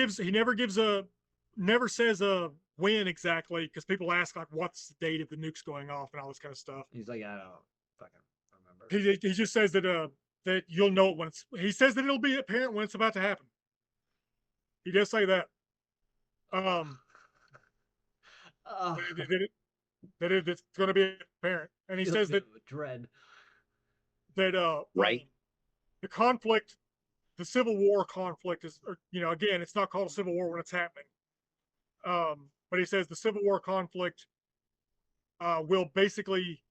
says a when exactly, because people ask like, "What's the date of the nukes going off?" and all this kind of stuff. He's like, "I don't fucking remember." He just says that you'll know it when it's. He says that it'll be apparent when it's about to happen. He does say that. That it's going to be apparent, and he says that dread. That right. The conflict, the Civil War conflict is, again, it's not called a civil war when it's happening. But he says the Civil War conflict will basically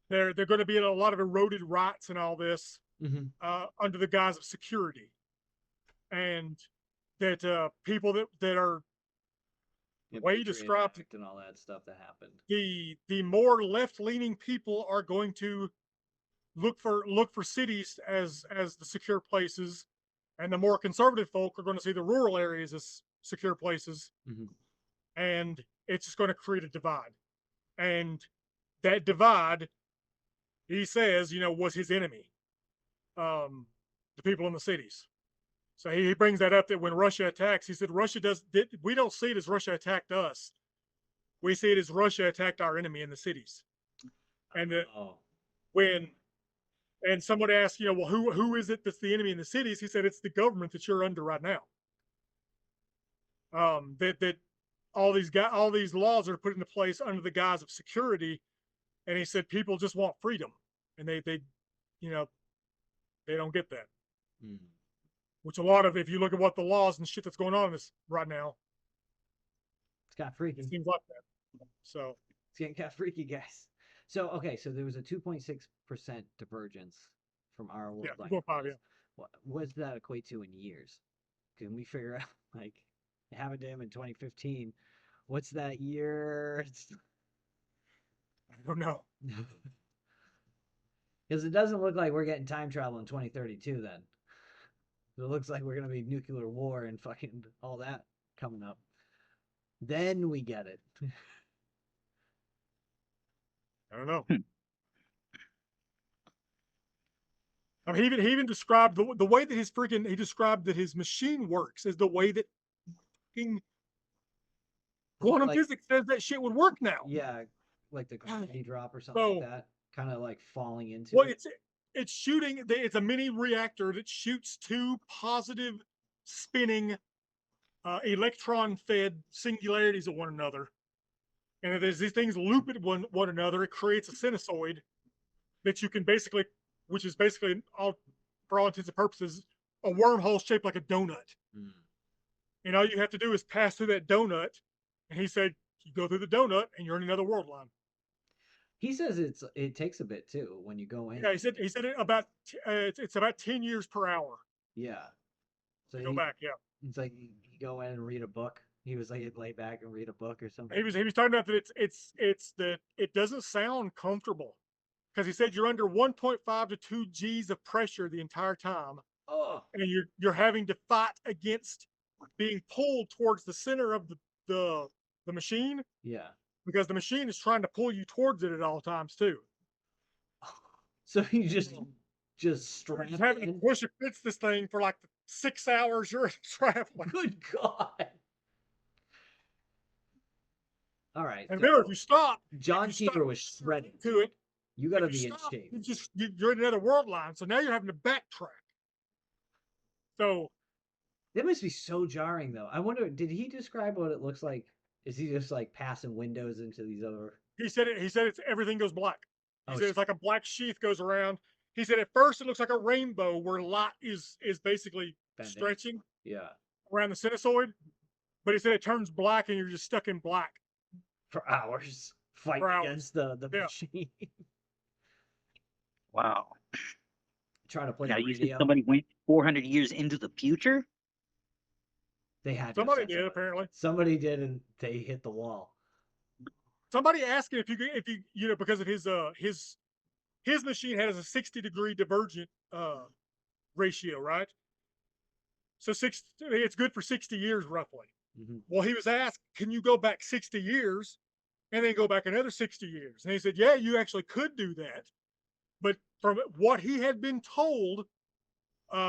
they're going to be in a lot of eroded rights and all this under the guise of security, and that people that are the way you described and all that stuff that happened. The more left leaning people are going to look for cities as the secure places, and the more conservative folk are going to see the rural areas as secure places, and it's just going to create a divide. And that divide, he says, was his enemy, the people in the cities. So he brings that up, that when Russia attacks, he said we don't see it as Russia attacked us. We see it as Russia attacked our enemy in the cities. And when somebody asked, well, who is it that's the enemy in the cities? He said it's the government that you're under right now. That all these laws are put into place under the guise of security, and he said people just want freedom, and they don't get that. Which a lot of, if you look at what the laws and shit that's going on in this right now, it's got freaky. It seems like that. So it's getting kind of freaky, guys. So okay, so there was a 2.6% divergence from our world. Yeah, 2.5. Yeah. What does that equate to in years? Can we figure out, like, it happened to him in 2015? What's that year? I don't know. Because it doesn't look like we're getting time travel in 2032 then. It looks like we're going to be nuclear war and fucking all that coming up. Then we get it. I don't know. I mean, he even described the way that he described that his machine works is the way that fucking quantum physics says that shit would work now. Yeah, like the gravity drop or something like that. Kind of like falling into it. It's shooting. It's a mini reactor that shoots two positive spinning electron-fed singularities at one another, and as these things loop at one another, it creates a sinusoid that you can basically, which is basically, for all intents and purposes, a wormhole shaped like a donut. And all you have to do is pass through that donut. And he said, you go through the donut, and you're in another world line. He says it takes a bit too when you go in. Yeah, he said it's about 10 years per hour. Yeah. So go back. Yeah. It's like you go in and read a book. He was like, he'd lay back and read a book or something. He was talking about that it's that it doesn't sound comfortable, because he said you're under 1.5 to 2 G's of pressure the entire time. Oh. And you're having to fight against being pulled towards the center of the machine. Yeah. Because the machine is trying to pull you towards it at all times too. So you just strap you're having to push and fix this thing for like 6 hours you're traveling. Good God. All right. And remember, if you stop, John Titor was shredded to it. You got to be in shape. You're in another world line, so now you're having to backtrack. So that must be so jarring, though. I wonder, did he describe what it looks like? Is he just like passing windows into these other? He said it's everything goes black. He said it's like a black sheath goes around. He said at first it looks like a rainbow where light is basically stretching. Yeah. Around the sinusoid, but he said it turns black and you're just stuck in black for hours fighting against the machine. Wow. Trying to play. Now you said somebody went 400 years into the future. They had somebody did apparently. Somebody did, and they hit the wall. Somebody asked him if you because of his machine has a 60-degree divergent ratio, right? So it's good for 60 years roughly. Well, he was asked, can you go back 60 years and then go back another 60 years? And he said, yeah, you actually could do that. But from what he had been told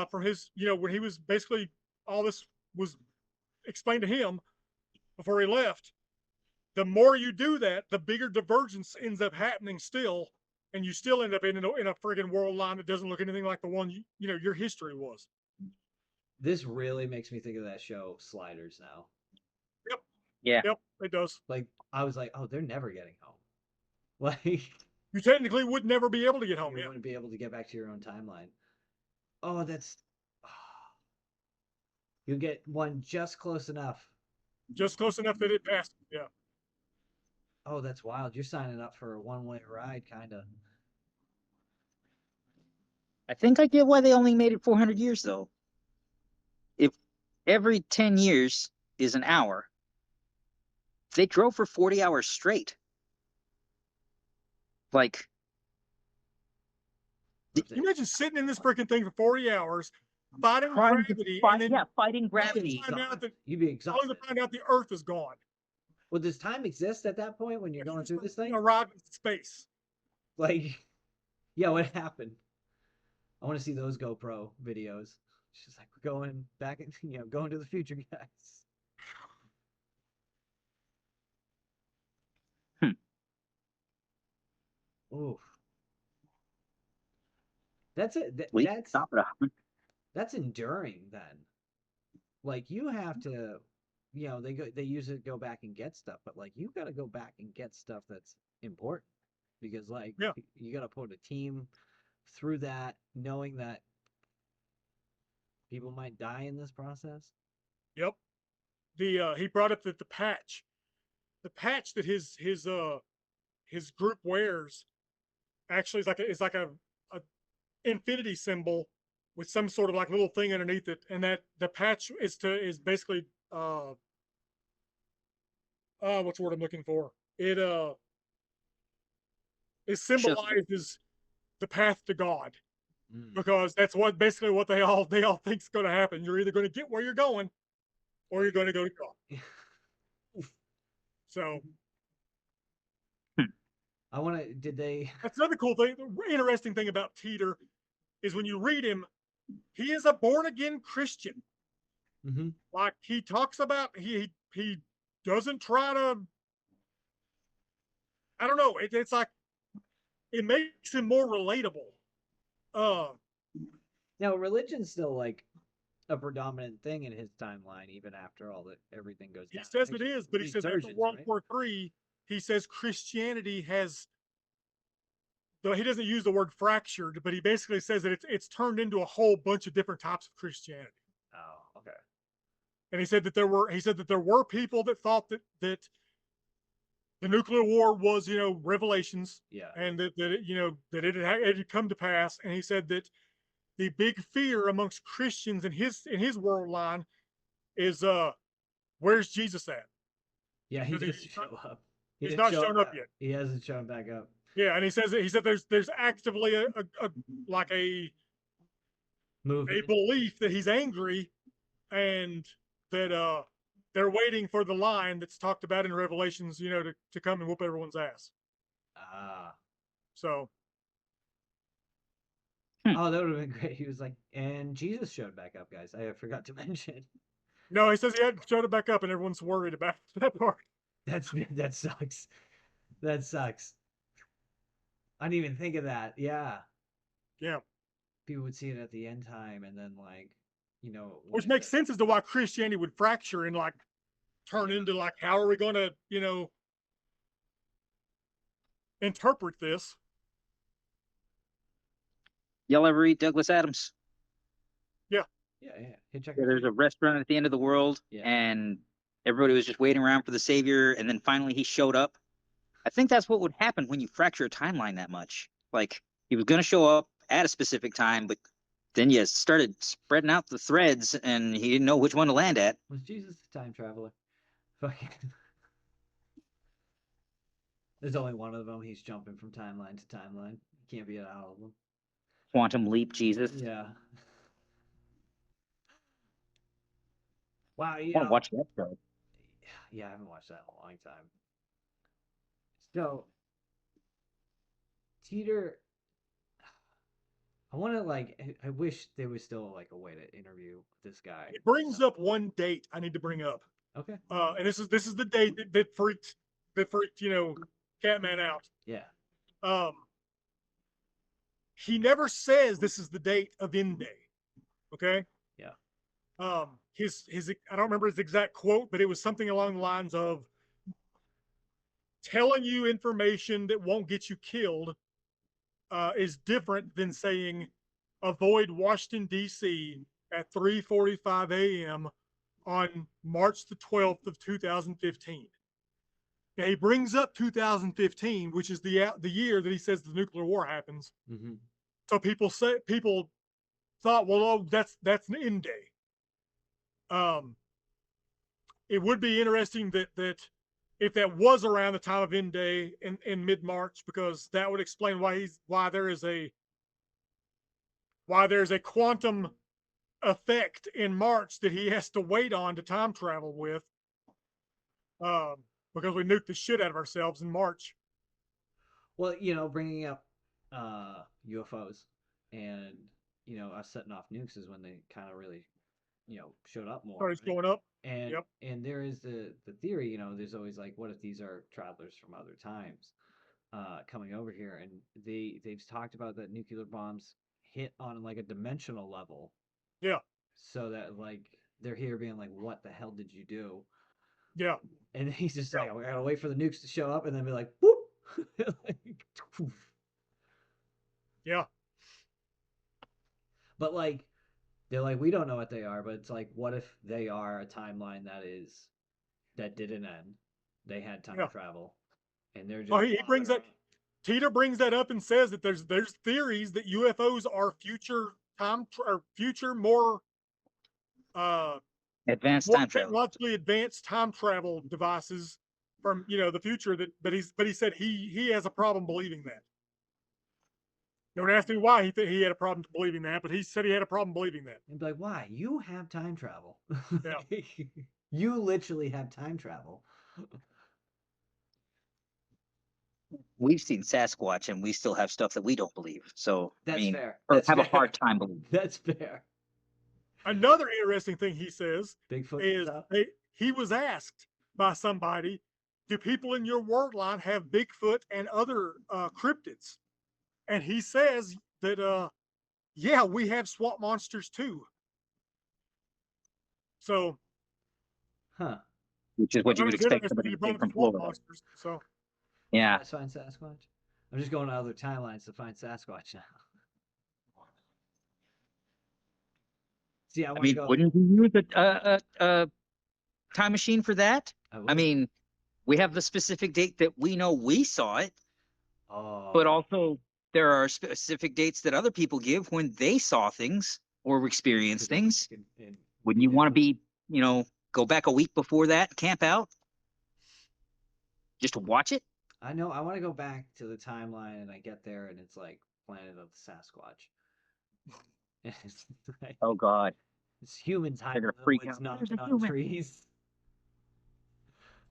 from his, when he was basically, all this was explained to him before he left, the more you do that, the bigger divergence ends up happening still. And you still end up in a friggin' world line that doesn't look anything like the one, your history was. This really makes me think of that show Sliders now. Yep. Yeah. Yep, it does. Like, I was like, oh, they're never getting home. Like, you technically would never be able to get home. You wouldn't be able to get back to your own timeline. Oh, you get one just close enough. Just close enough that it passed. Yeah. Oh, that's wild. You're signing up for a one-way ride, kind of. I think I get why they only made it 400 years, though. If every 10 years is an hour, they drove for 40 hours straight. Like, can you imagine sitting in this freaking thing for 40 hours, fighting Trying to gravity, fight, and then yeah, fighting only gravity. to find out that You'd be only exhausted. to find out the Earth is gone. Well, does time exist at that point when you're going through this thing? Arrived in space. Like, yeah, what happened? I want to see those GoPro videos. She's like, we're going back, going to the future, guys. Hmm. Oof. That's it. Please stop it. That's enduring then. Like you have to, they usually go back and get stuff, but like you got to go back and get stuff that's important because like Yeah. you got to put a team through that, knowing that people might die in this process. Yep. He brought up that the patch that his group wears actually is like a infinity symbol with some sort of like little thing underneath it, and that the patch is basically what's the word I'm looking for? It symbolizes the path to God, because that's basically what they all think is going to happen. You're either going to get where you're going, or you're going to go to God. So I want to. Did they? that's another cool thing. The interesting thing about Titor is when you read him, he is a born again Christian. Mm-hmm. Like he talks about, he doesn't try to. I don't know. It's like it makes him more relatable. Now, religion's still like a predominant thing in his timeline, even after everything goes down. He says it is, but he says after World right? War III, he says Christianity has. Though he doesn't use the word fractured, but he basically says that it's turned into a whole bunch of different types of Christianity. Oh, okay. And he said that there were people that thought that the nuclear war was, revelations, Yeah. and that it had come to pass. And he said that the big fear amongst Christians in his world line is where's Jesus at? Yeah, he doesn't show up. He's not shown up yet. He hasn't shown back up. Yeah, and he said there's actively a Movement. belief that he's angry, and that they're waiting for the line that's talked about in Revelations, to come and whoop everyone's ass. Ah. So. Oh, that would have been great. He was like, and Jesus showed back up, guys. I forgot to mention. No, he says he hadn't showed it back up, and everyone's worried about that part. That sucks. That sucks. I didn't even think of that. Yeah. Yeah. People would see it at the end time, and then which makes sense as to why Christianity would fracture and turn into how are we going to interpret this? Y'all ever eat Douglas Adams? Yeah. Yeah. Hitchhiker's There's a restaurant at the end of the world, and everybody was just waiting around for the savior, and then finally he showed up. I think that's what would happen when you fracture a timeline that much. Like, he was going to show up at a specific time, but then you started spreading out the threads, and he didn't know which one to land at. Was Jesus a time traveler? Fucking. There's only one of them. He's jumping from timeline to timeline. He can't be at all of them. Quantum leap Jesus. Yeah. Wow. I want to watch that show. Yeah, I haven't watched that in a long time. So, Titor, I want to I wish there was still a way to interview this guy. It brings up one date I need to bring up. Okay. And this is the date that freaked Catman out. Yeah. He never says this is the date of end day. Okay. Yeah. His I don't remember his exact quote, but it was something along the lines of telling you information that won't get you killed is different than saying avoid Washington, D.C. at 3:45 a.m. on March the 12th of 2015. Now, he brings up 2015, which is the year that he says the nuclear war happens. Mm-hmm. So people thought, well, oh, that's an end day. It would be interesting that if that was around the time of end day in mid-March, because that would explain why there's a quantum effect in March that he has to wait on to time travel with, because we nuked the shit out of ourselves in March. Well, bringing up UFOs and us setting off nukes is when they kind of really showed up more, Started right? going up. And Yep. and there is the theory, there's always like, what if these are travelers from other times coming over here, and they've talked about that nuclear bombs hit on like a dimensional level, Yeah. so that like they're here being like, what the hell did you do? Yeah. And he's just Yeah. like, we gotta wait for the nukes to show up and then be like, whoop. Like, poof. Yeah. But like they're like, we don't know what they are, but it's like, what if they are a timeline that didn't end? They had time Yeah. travel, and they're Oh, just he flopping brings that. around. Titor brings that up and says that there's theories that UFOs are future or future more uh Advanced more time travel. technologically advanced time travel devices from the future, that but he said he has a problem believing that. Don't ask me why he had a problem believing that, but he said he had a problem believing that. And be like, why? You have time travel. Yeah. You literally have time travel. We've seen Sasquatch, and we still have stuff that we don't believe. So I That's mean, fair. or That's have a fair. hard time believing. That's fair. Another interesting thing he says Bigfoot is is up. he was asked by somebody, do people in your word line have Bigfoot and other cryptids? And he says that yeah, we have swamp monsters too. So Huh. Which is I what you thought it would was expect interesting that somebody he who brought came up from swamp Florida. monsters. So Yeah. Let's find Sasquatch. I'm just going to other timelines to find Sasquatch now. See, I I want to mean, go. wouldn't you use a time machine for that? I I would. mean, we have the specific date that we know we saw it, but Oh, also there are specific dates that other people give when they saw things or to experienced go back things. and Wouldn't be you want to there. be, go back a week before that, camp out, just to watch it? I know. I want to go back to the timeline, and I get there, and it's like Planet of the Sasquatch. And it's like Oh God, it's humans they're hiding gonna in the freak woods, out. There's a knocking on human. trees.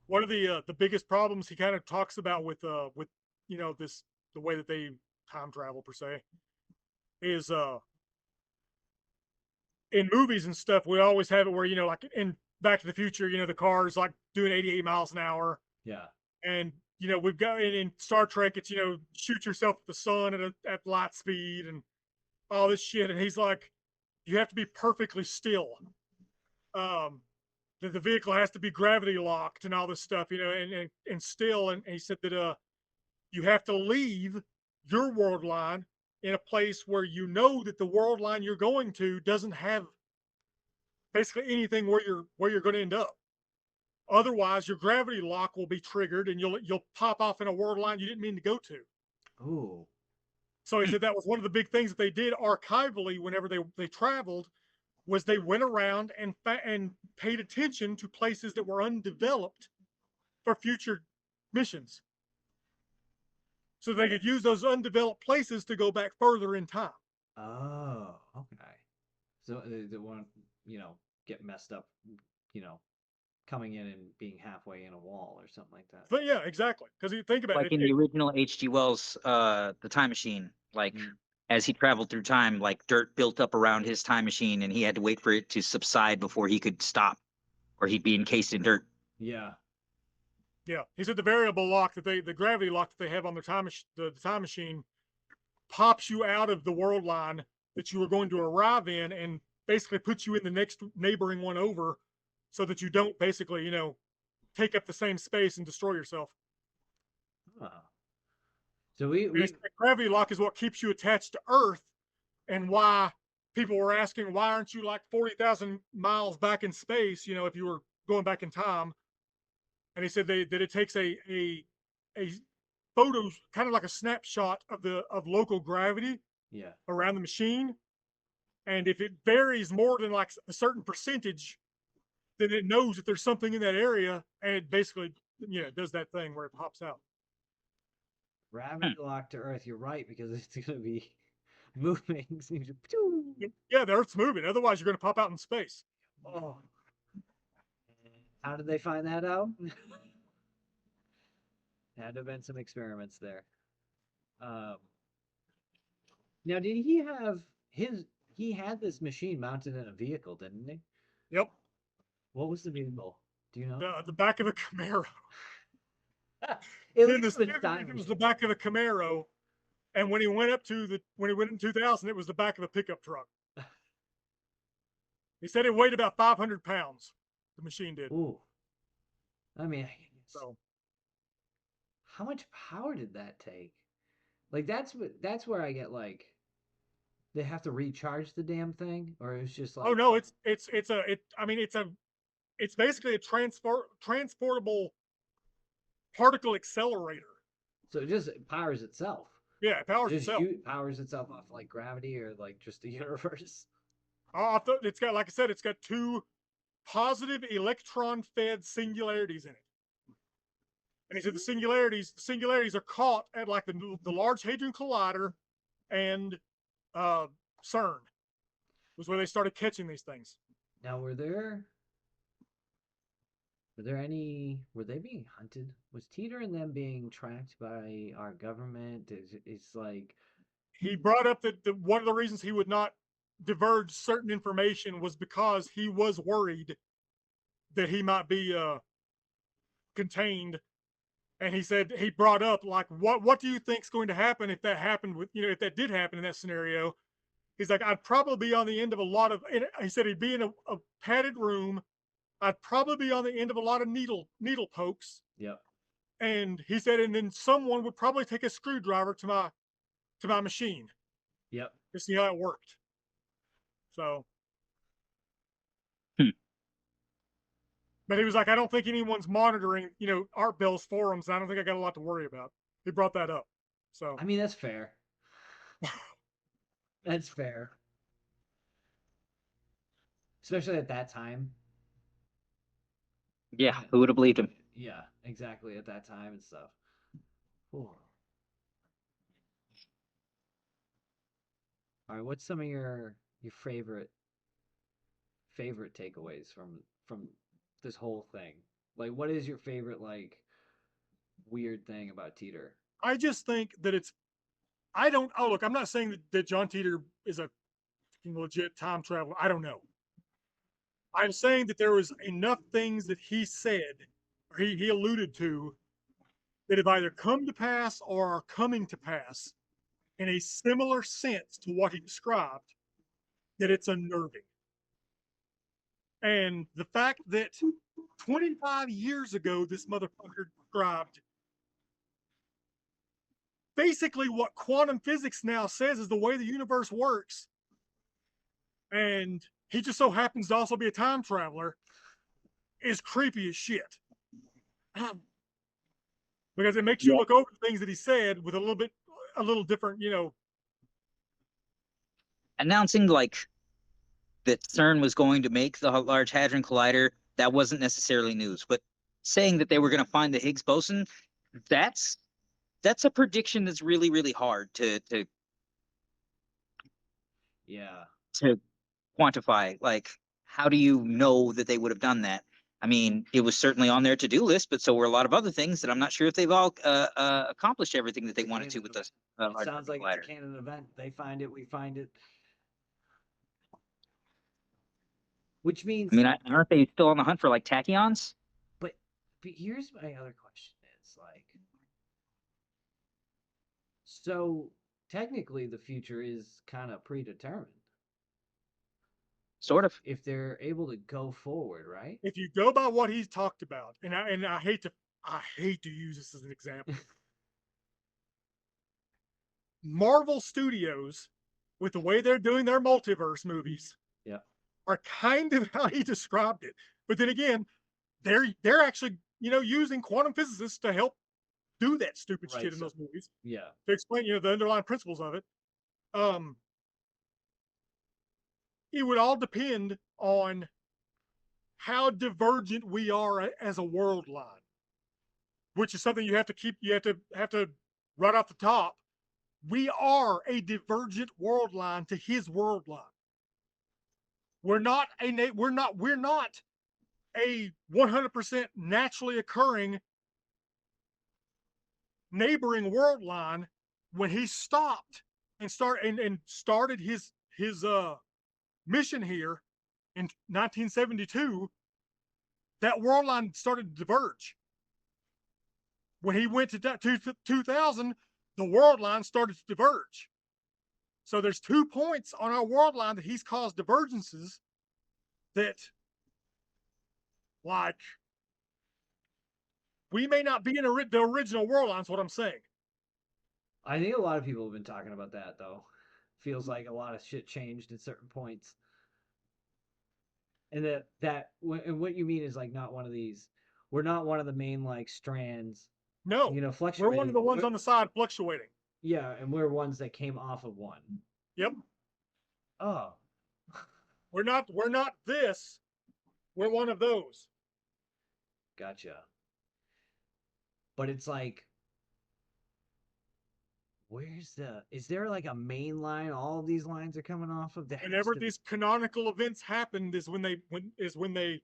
one of the biggest problems he kind of talks about with this, the way that they time travel per se, is in movies and stuff, we always have it where like in Back to the Future, the cars like doing 88 miles an hour, Yeah. and we've got in Star Trek, it's shoot yourself at the sun at light speed and all this shit, and he's like, you have to be perfectly still. That the vehicle has to be gravity locked and all this stuff, and still, and he said that you have to leave your world line in a place where that the world line you're going to doesn't have basically anything where you're going to end up. Otherwise, your gravity lock will be triggered, and you'll pop off in a world line you didn't mean to go to. Ooh. So he said that was one of the big things that they did archivally whenever they traveled, was they went around and paid attention to places that were undeveloped for future missions, so they could use those undeveloped places to go back further in time. Oh, okay. So they want get messed up, you know, coming in and being halfway in a wall or something like that. But yeah, exactly. Because you think about Like it, in the original H.G. Wells, The Time Machine, like Mm. as he traveled through time, like dirt built up around his time machine, and he had to wait for it to subside before he could stop, or he'd be encased in dirt. Yeah. yeah, he said the variable lock the gravity lock that they have on their the time machine pops you out of the world line that you were going to arrive in, and basically puts you in the next neighboring one over, so that you don't basically take up the same space and destroy yourself. Oh. So we Gravity lock is what keeps you attached to Earth, and why people were asking, why aren't you like 40,000 miles back in space, if you were going back in time. And he said that it takes a photo, kind of like a snapshot of local gravity yeah. around the machine. And if it varies more than like a certain percentage, then it knows that there's something in that area, and it basically does that thing where it pops out. Gravity locked to Earth. You're right, because it's gonna be moving. Yeah, the Earth's moving. Otherwise, you're going to pop out in space. Oh. How did they find that out? Had to have been some experiments there. Um, Now, did he have his? He had this machine mounted in a vehicle, didn't he? Yep. What was the vehicle? Do you know? The back of a Camaro. At In least the it was 70s, stylish. it was the back of a Camaro. And when he went in 2000, it was the back of a pickup truck. He said it weighed about 500 pounds. The machine did. Ooh. I mean, So how much power did that take? Like that's where I get like they have to recharge the damn thing, or it's just oh like no, it's basically a transportable particle accelerator. so it just powers itself. Yeah, it powers Just itself. powers itself off like gravity or like just the universe. I thought it's got, like I said, it's got two positive electron-fed singularities in it. And he said the singularities are caught at like the Large Hadron Collider and CERN was where they started catching these things. Now, were they being hunted? Was Teeter and them being tracked by our government? It's like, He brought up that one of the reasons he would not diverge certain information was because he was worried that he might be contained. And he said he brought up like, what do you think's going to happen if that happened with, if that did happen in that scenario? He's like, I'd probably be on the end of a lot of. He said he'd be in a padded room. I'd probably be on the end of a lot of needle pokes. yep. And he said, and then someone would probably take a screwdriver to my machine Yep. to see how it worked. So, Hmm. but he was like, I don't think anyone's monitoring, Art Bell's forums. And I don't think I got a lot to worry about. He brought that up. So, I mean, that's fair. That's fair. Especially at that time. Yeah, who would have believed him? Yeah, exactly. At that time and stuff. Ooh. All right, what's some of your favorite takeaways from this whole thing? Like, what is your favorite like weird thing about Teeter? I just think that I don't, oh, look, I'm not saying that John Titor is a legit time traveler. I don't know. I'm saying that there was enough things that he said, or he alluded to, that have either come to pass or are coming to pass in a similar sense to what he described, that it's unnerving. And the fact that 25 years ago, this motherfucker described basically what quantum physics now says is the way the universe works. And he just so happens to also be a time traveler is creepy as shit. Because it makes you look over the things that he said with a little different, Announcing like that CERN was going to make the Large Hadron Collider, that wasn't necessarily news. But saying that they were going to find the Higgs boson, that's a prediction that's really, really hard Yeah. to quantify. Like, how do you know that they would have done that? I mean, it was certainly on their to-do list, but so were a lot of other things that I'm not sure if they've all accomplished everything that they wanted to with this. It sounds like it's a canon event. They find it, we find it. Which means, I mean, aren't they still on the hunt for like tachyons? but here's my other question: is like, so technically, the future is kind of predetermined. Sort of. If they're able to go forward, right? if you go by what he's talked about, and I hate to use this as an example. Marvel Studios, with the way they're doing their multiverse movies, Yeah. are kind of how he described it. But then again, they're actually using quantum physicists to help do that stupid Right, shit in so- those movies Yeah. to explain the underlying principles of it. It would all depend on how divergent we are as a world line, which is something you have to keep. You have to right off the top. We are a divergent world line to his world line. We're not a 100% naturally occurring neighboring world line. When he stopped and started his mission here in 1972, that world line started to diverge. When he went to 2000, the world line started to diverge. So there's 2 points on our world line that he's caused divergences that, like, we may not be in the original world line. Is what I'm saying. I think a lot of people have been talking about that though. Feels like a lot of shit changed at certain points, and and what you mean is like not one of these. We're not one of the main like strands, No, you know, we're one fluctuating. of the ones on the side fluctuating. Yeah, and we're ones that came off of one. Yep. Oh, We're not this. We're one of those. gotcha. But it's like, is there like a main line all of these lines are coming off of? Whenever these canonical events happened is when they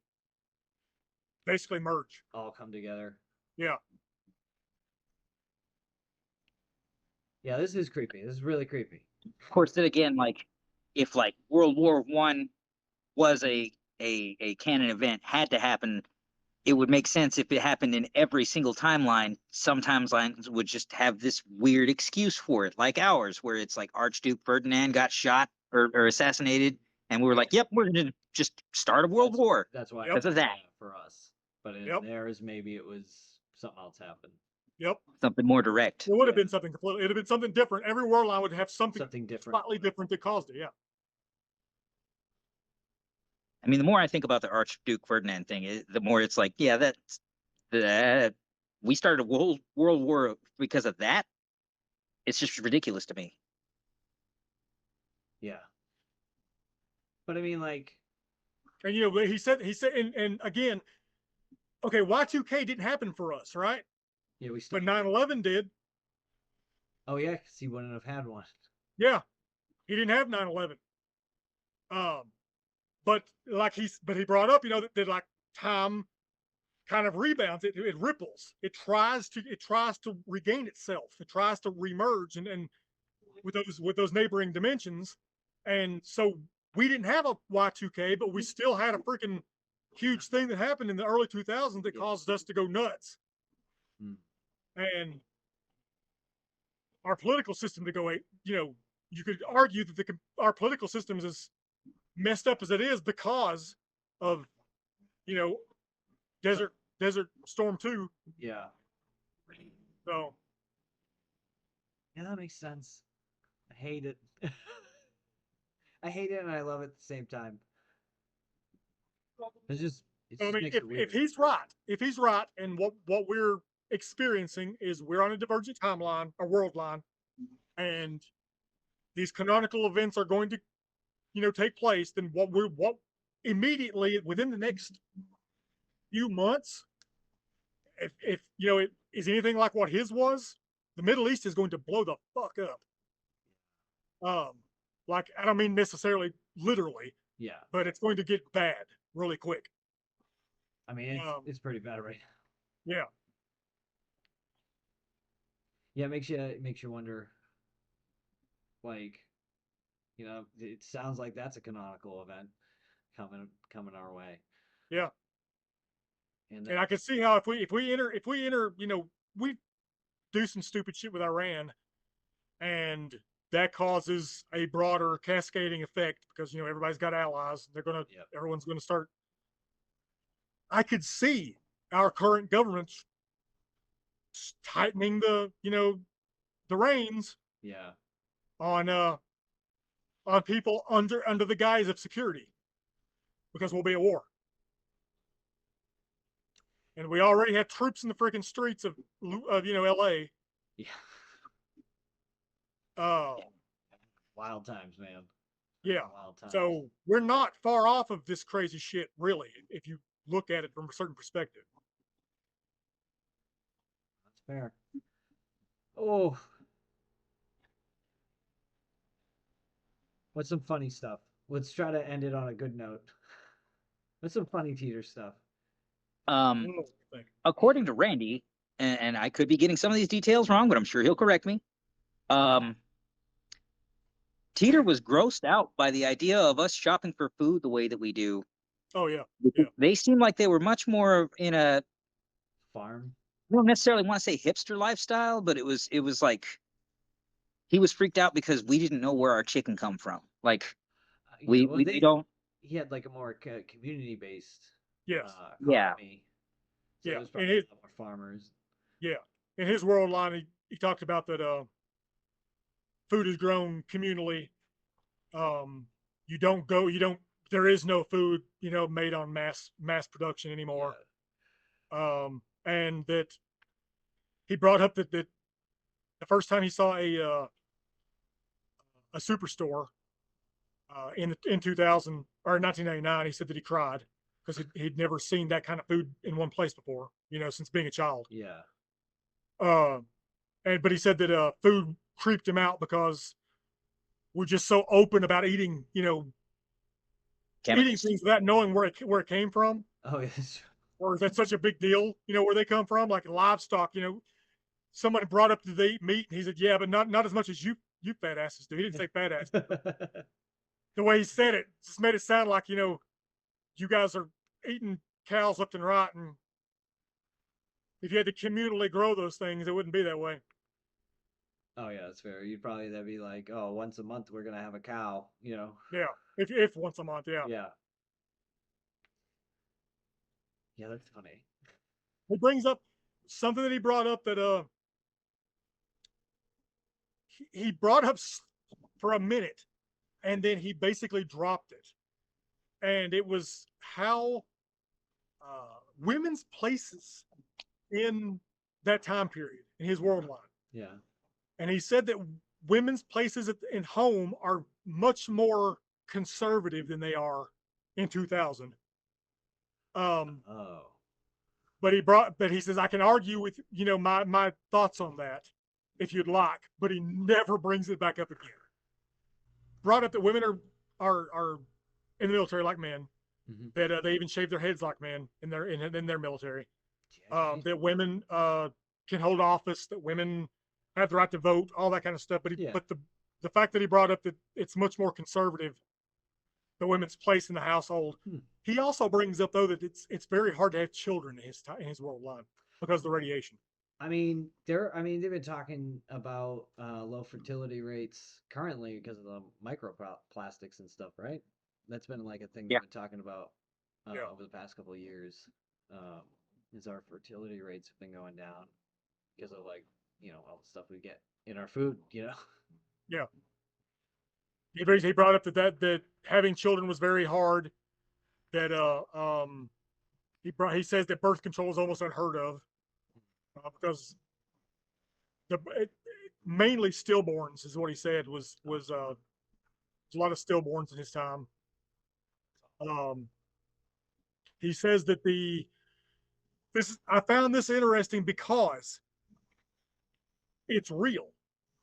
basically merge. all come together. Yeah. Yeah, this is creepy. This is really creepy. Of course, then again, like if like World War One was a canon event, had to happen, it would make sense if it happened in every single timeline. Some timelines would just have this weird excuse for it, like ours, where it's like Archduke Ferdinand got shot or assassinated, and we were like, "Yep, we're gonna just start a world war." That's why Yep. it's that for us. But in Yep. theirs, maybe it was something else happened. Yep. Something more direct. It would have been something completely. It'd have been something different. Every world line would have something different. slightly different that caused it. Yeah. I mean, the more I think about the Archduke Ferdinand thing, the more it's like, yeah, that we started a world war because of that. It's just ridiculous to me. Yeah. But I mean, like, And you know, he said, and again, okay, Y2K didn't happen for us, right? yeah, But 9/11 did. Oh yeah, because he wouldn't have had one. Yeah, he didn't have 9/11. But he brought up, you know, that like time kind of rebounds. It ripples. It tries to regain itself. It tries to remerge and with those neighboring dimensions. And so we didn't have a Y2K, but we still had a freaking huge thing that happened in the early 2000s that caused us to go nuts. And our political system to go, you know, you could argue that our political system is as messed up as it is because of, you know, Desert Storm 2. Yeah. So yeah, that makes sense. I hate it. I hate it and I love it at the same time. It just makes it weird. If he's right, and what we're experiencing is we're on a divergent timeline, a world line, and these canonical events are going to, you know, take place, then what immediately within the next few months, if you know it is anything like what his was, the Middle East is going to blow the fuck up. Like I don't mean necessarily literally, yeah, but it's going to get bad really quick. I mean, it's pretty bad right now. Yeah. Yeah, it makes you wonder. Like, you know, it sounds like that's a canonical event coming our way. Yeah. And I can see how if we enter, you know, we do some stupid shit with Iran, and that causes a broader cascading effect because you know everybody's got allies. Everyone's gonna start. I could see our current government tightening the reins. Yeah. On people under the guise of security, because we'll be at war. And we already have troops in the freaking streets of LA. Yeah. Oh, wild times, man. Yeah. Wild times. So we're not far off of this crazy shit, really, if you look at it from a certain perspective. That's fair. Oh. What's some funny stuff? Let's try to end it on a good note. What's some funny Teeter stuff? I Um, don't know what you think. according to Randy, and I could be getting some of these details wrong, but I'm sure he'll correct me. Um, Teeter was grossed out by the idea of us shopping for food the way that we do. Oh yeah, yeah, They seem like they were much more in a, Farm? I don't necessarily want to say hipster lifestyle, but it was like he was freaked out because we didn't know where our chicken come from. Like Yeah, well, we don't. he had like a more community-based yes, Yeah, economy, so yeah. there's probably a lot more farmers. Yeah, in his world line, he talked about that food is grown communally. Um, you don't. There is no food, made on mass production anymore. And that he brought up that the first time he saw a superstore in 2000 or 1999, he said that he cried because he'd never seen that kind of food in one place before, since being a child. Yeah. Uh, but he said that food creeped him out because we're just so open about eating, eating chemicals. things without knowing where it came from, Oh, yes. or is that such a big deal? Where they come from, like livestock. Someone brought up that they eat meat, and he said, "Yeah, but not as much as you fat asses do." He didn't say fat ass. The way he said it just made it sound like you guys are eating cows left and right, and if you had to communally grow those things, it wouldn't be that way. Oh, yeah, that's fair. That'd be like, oh, once a month we're gonna have a cow, Yeah, if once a month, yeah. Yeah. Yeah, that's funny. He brings up something that he brought up that he brought up for a minute, and then he basically dropped it, and it was how women's places in that time period in his world line. Yeah. And he said that women's places in home are much more conservative than they are in 2000. Oh. But he says I can argue with my thoughts on that if you'd like, but he never brings it back up again. Brought up that women are in the military like men, Mm-hmm. that they even shave their heads like men in their military. Yeah, That women can hold office, that women have the right to vote, all that kind of stuff. yeah. But the fact that he brought up that it's much more conservative, the women's place in the household. Hmm. He also brings up though that it's very hard to have children in his world line because of the radiation. I mean, they've been talking about low fertility rates currently because of the microplastics and stuff, right? That's been like a thing Yeah. they've been talking about Yeah, over the past couple of years. Um, is our fertility rates have been going down because of like all the stuff we get in our food, yeah. He brought up that having children was very hard. That he says that birth control is almost unheard of because mainly stillborns is what he said was a lot of stillborns in his time. Um, he says that I found this interesting because it's real.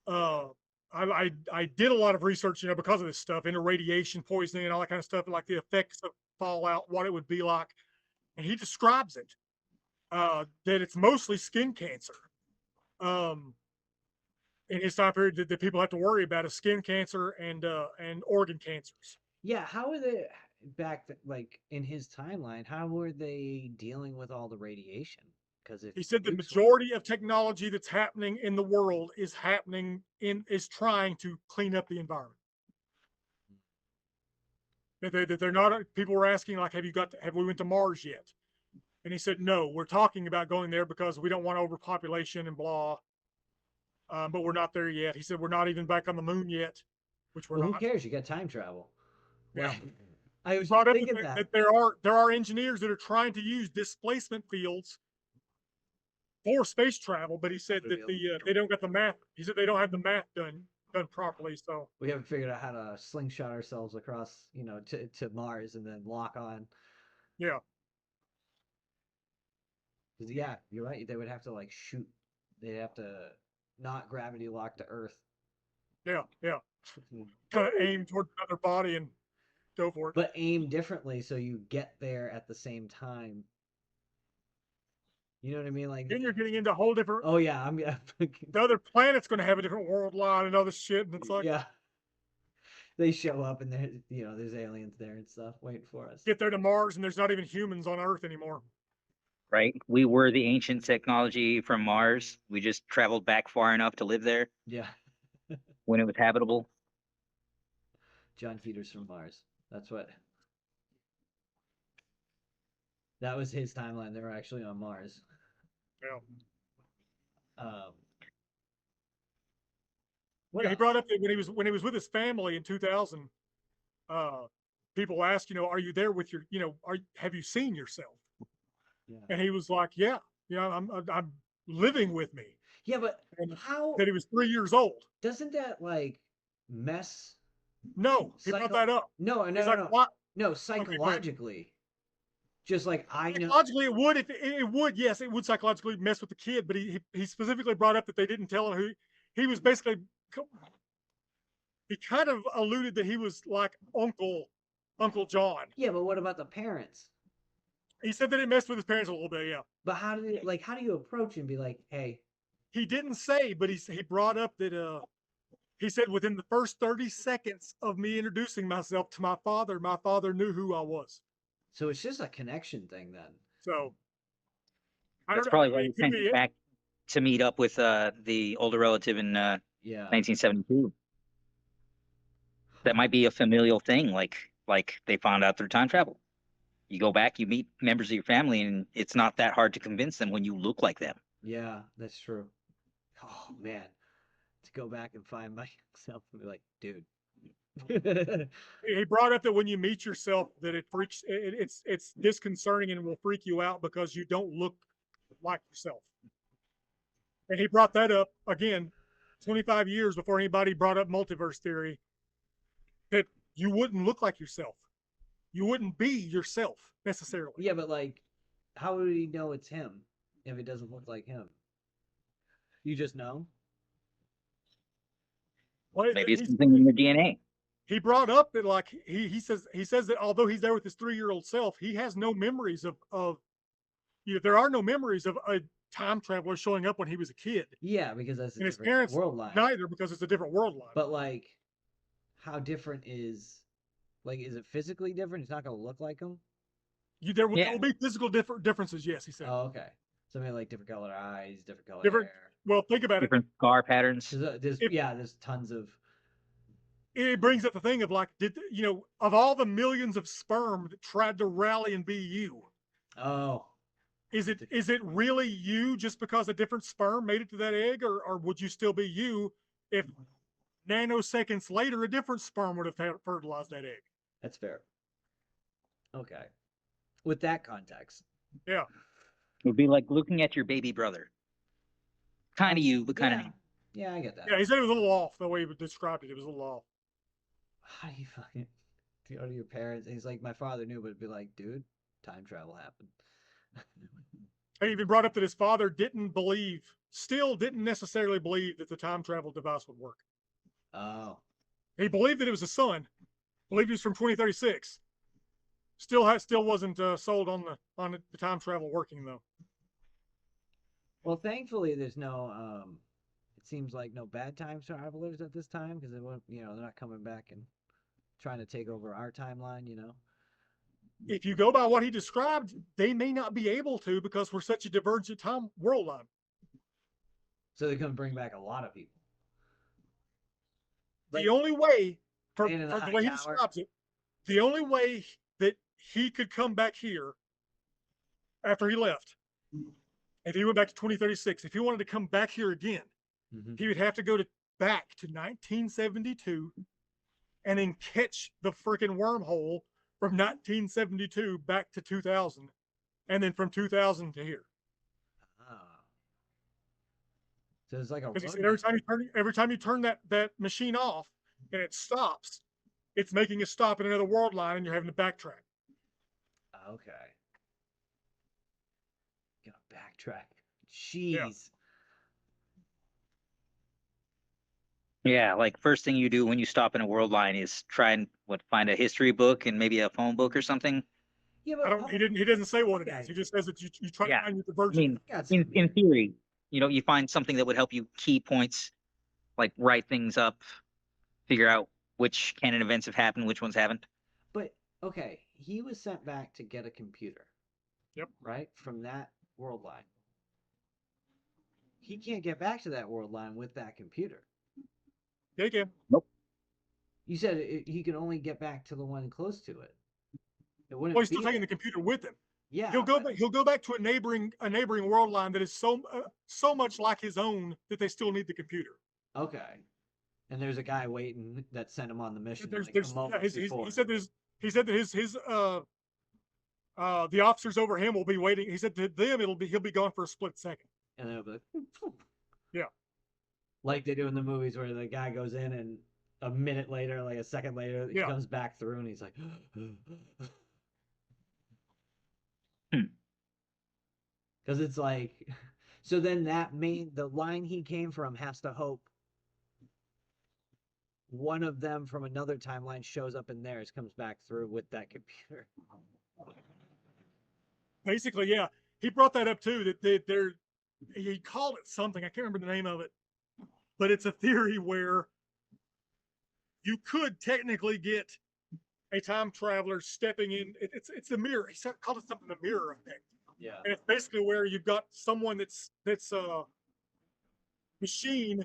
Uh, I did a lot of research, because of this stuff into radiation poisoning and all that kind of stuff, like the effects of fallout, what it would be like, and he describes it that it's mostly skin cancer. Um, in his time period, that people have to worry about is skin cancer and organ cancers. Yeah, how are they like in his timeline? How were they dealing with all the radiation? Because if He said the nukes majority of technology that's happening in the world is trying to clean up the environment. That they're not. People were asking like, have we went to Mars yet? And he said, no, we're talking about going there because we don't want overpopulation and blah. But we're not there yet. He said we're not even back on the moon yet, which we're well, who not. cares? You got time travel. Yeah. Like, I was Brought just up thinking that there are engineers that are trying to use displacement fields for space travel, but he said that they don't got the math. He said they don't have the math done properly. So we haven't figured out how to slingshot ourselves across, to Mars and then lock on. yeah, 'Cause, yeah, you're right. They would have to like shoot. They'd have to not gravity lock to Earth Yeah, yeah. Kind of aim towards another body and go for it. But aim differently so you get there at the same time. You know what I mean? Like, Then you're getting into a whole different. oh yeah, I'm The other planet's going to have a different world line and other shit, and it's like, yeah. They show up and there's aliens there and stuff waiting for us. get there to Mars, and there's not even humans on Earth anymore. Right? We were the ancient technology from Mars. We just traveled back far enough to live there Yeah, when it was habitable. John Titor's from Mars. That was his timeline. They were actually on Mars. Yeah. Um, what Yeah, he else? brought up that when he was with his family in 2000, people asked, are you there with your, have you seen yourself? Yeah. And he was like, yeah, I'm living with me. Yeah, but And how that he was 3 years old. doesn't that like mess No, he brought that up. No, no, He's no, like, no. what? No, Okay, go ahead. psychologically. Just like I know. Psychologically, it would. If it would, yes, it would psychologically mess with the kid. But he specifically brought up that they didn't tell him who he was. Basically, he kind of alluded that he was like Uncle John. Yeah, but what about the parents? He said that it messed with his parents a little bit. Yeah, But how do you approach and be like, hey, he didn't say, but he brought up that he said within the first 30 seconds of me introducing myself to my father knew who I was. so it's just a connection thing then. So I don't That's know. probably I why mean, he it could sent be it it. back to meet up with the older relative in Yeah. 1972. That might be a familial thing, like they found out through time travel. You go back, you meet members of your family, and it's not that hard to convince them when you look like them. Yeah, that's true. Oh man, to go back and find myself and be like, dude. He brought up that when you meet yourself, that it's disconcerting and will freak you out because you don't look like yourself. And he brought that up again, 25 years before anybody brought up multiverse theory, that you wouldn't look like yourself. You wouldn't be yourself necessarily. Yeah, but like, how would he know it's him if it doesn't look like him? You just know? Well, Maybe it's something in your DNA. he brought up that like he says that although he's there with his 3-year-old self, he has no memories of there are no memories of a time traveler showing up when he was a kid. Yeah, because that's a And his different parents world line. neither, because it's a different world line. But like, how different is is it physically different? It's not gonna look like him. There will be physical differences. Yes, he said. Oh, okay. Something like different color eyes, different color Different. hair. Well, think about Different scar patterns. There's tons of. It brings up the thing of like, of all the millions of sperm that tried to rally and be you, Oh. is it really you just because a different sperm made it to that egg, or would you still be you if nanoseconds later a different sperm would have fertilized that egg? That's fair. Okay. With that context. Yeah. It would be like looking at your baby brother. Kind of you, but kind of me. Yeah, I get that. Yeah, he said it was a little off the way he described it. It was a little off. How do you fucking go to your parents? And he's like, my father knew, but it'd be like, dude, time travel happened. He even brought up that his father still didn't necessarily believe that the time travel device would work. Oh. He believed that it was a son. Believed he was from 2036. Still wasn't sold on the time travel working though. Well, thankfully, there's no. It seems like no bad time travelers at this time because they won't. They're not coming back and trying to take over our timeline. If you go by what he described, they may not be able to because we're such a divergent time world line. So they're going to bring back a lot of people. The only way, for Man in the the High way he Tower. describes it, the only way that he could come back here after he left, if he went back to 2036, if he wanted to come back here again, he would have to go back to 1972 and then catch the freaking wormhole from 1972 back to 2000, and then from 2000 to here. So it's like a. Because he said every time you turn that machine off and it stops, it's making a stop in another world line, and you're having to backtrack. Okay. Gotta backtrack. Jeez. Yeah. Yeah, like first thing you do when you stop in a world line is try and find a history book and maybe a phone book or something. Yeah, I but don't. He doesn't say what it is. okay. He just says that you try to Yeah. find your I divergent. mean, Got some in weird. theory, you find something that would help you key points, like write things up, figure out which canon events have happened, which ones haven't. But okay, he was sent back to get a computer, Yep. right? From that world line. He can't get back to that world line with that computer. Yeah, you can. Nope. You said he could only get back to the one close to it. It Well, wouldn't he's still be taking there. the computer with him. Yeah, but He'll go back to a neighboring world line that is so much like his own that they still need the computer. okay. And there's a guy waiting that sent him on the mission like a There's yeah, moment before. he said that his the officers over him will be waiting. He said to them he'll be gone for a split second. And then it'll be like, Yeah. like they do in the movies where the guy goes in and a minute later, like a second later, he Yeah. comes back through and he's like, because it's like, so then the line he came from has to hope one of them from another timeline shows up in theirs, comes back through with that computer. Basically, yeah. He brought that up too. That they're he called it something. I can't remember the name of it, but it's a theory where you could technically get a time traveler stepping in. It's the mirror. He called it something the mirror effect, Yeah. and it's basically where you've got someone that's a machine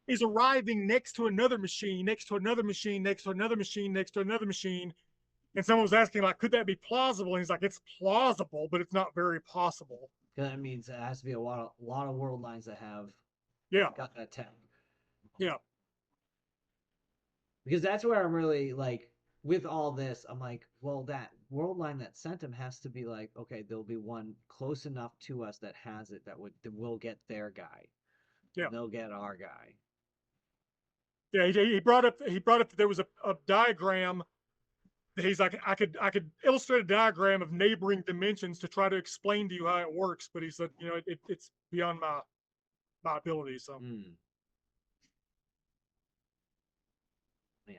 is arriving next to another machine, next to another machine, next to another machine, next to another machine. And someone was asking, like, could that be plausible? And he's like, it's plausible, but it's not very possible. Because that means it has to be a lot of world lines that have Yeah. got that tech. Yeah. Because that's where I'm really like, with all this, I'm like, well, that world line that sent him has to be like, okay, there'll be one close enough to us that has it that will get their guy. Yeah. And they'll get our guy. Yeah. He brought up that there was a diagram that he's like, I could illustrate a diagram of neighboring dimensions to try to explain to you how it works, but he said, it's beyond my ability. So Man.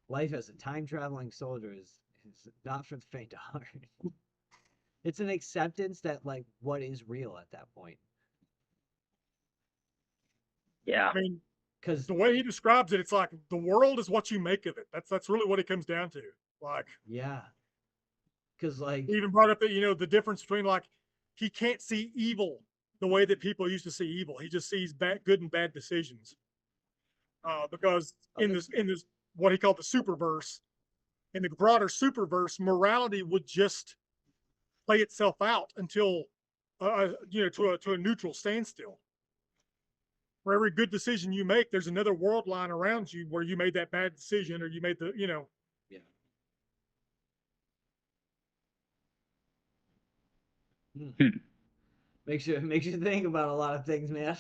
Life as a time traveling soldier is not for the faint of heart. It's an acceptance that like what is real at that point. Yeah. I mean, Because the way he describes it, it's like the world is what you make of it. That's really what it comes down to. Like, yeah. Because like he even brought up that the difference between, like, he can't see evil the way that people used to see evil. He just sees good and bad decisions. Because in this what he called the superverse, in the broader superverse, morality would just play itself out until to a neutral standstill. For every good decision you make, there's another world line around you where you made that bad decision, or you made the yeah. Makes you think about a lot of things, man.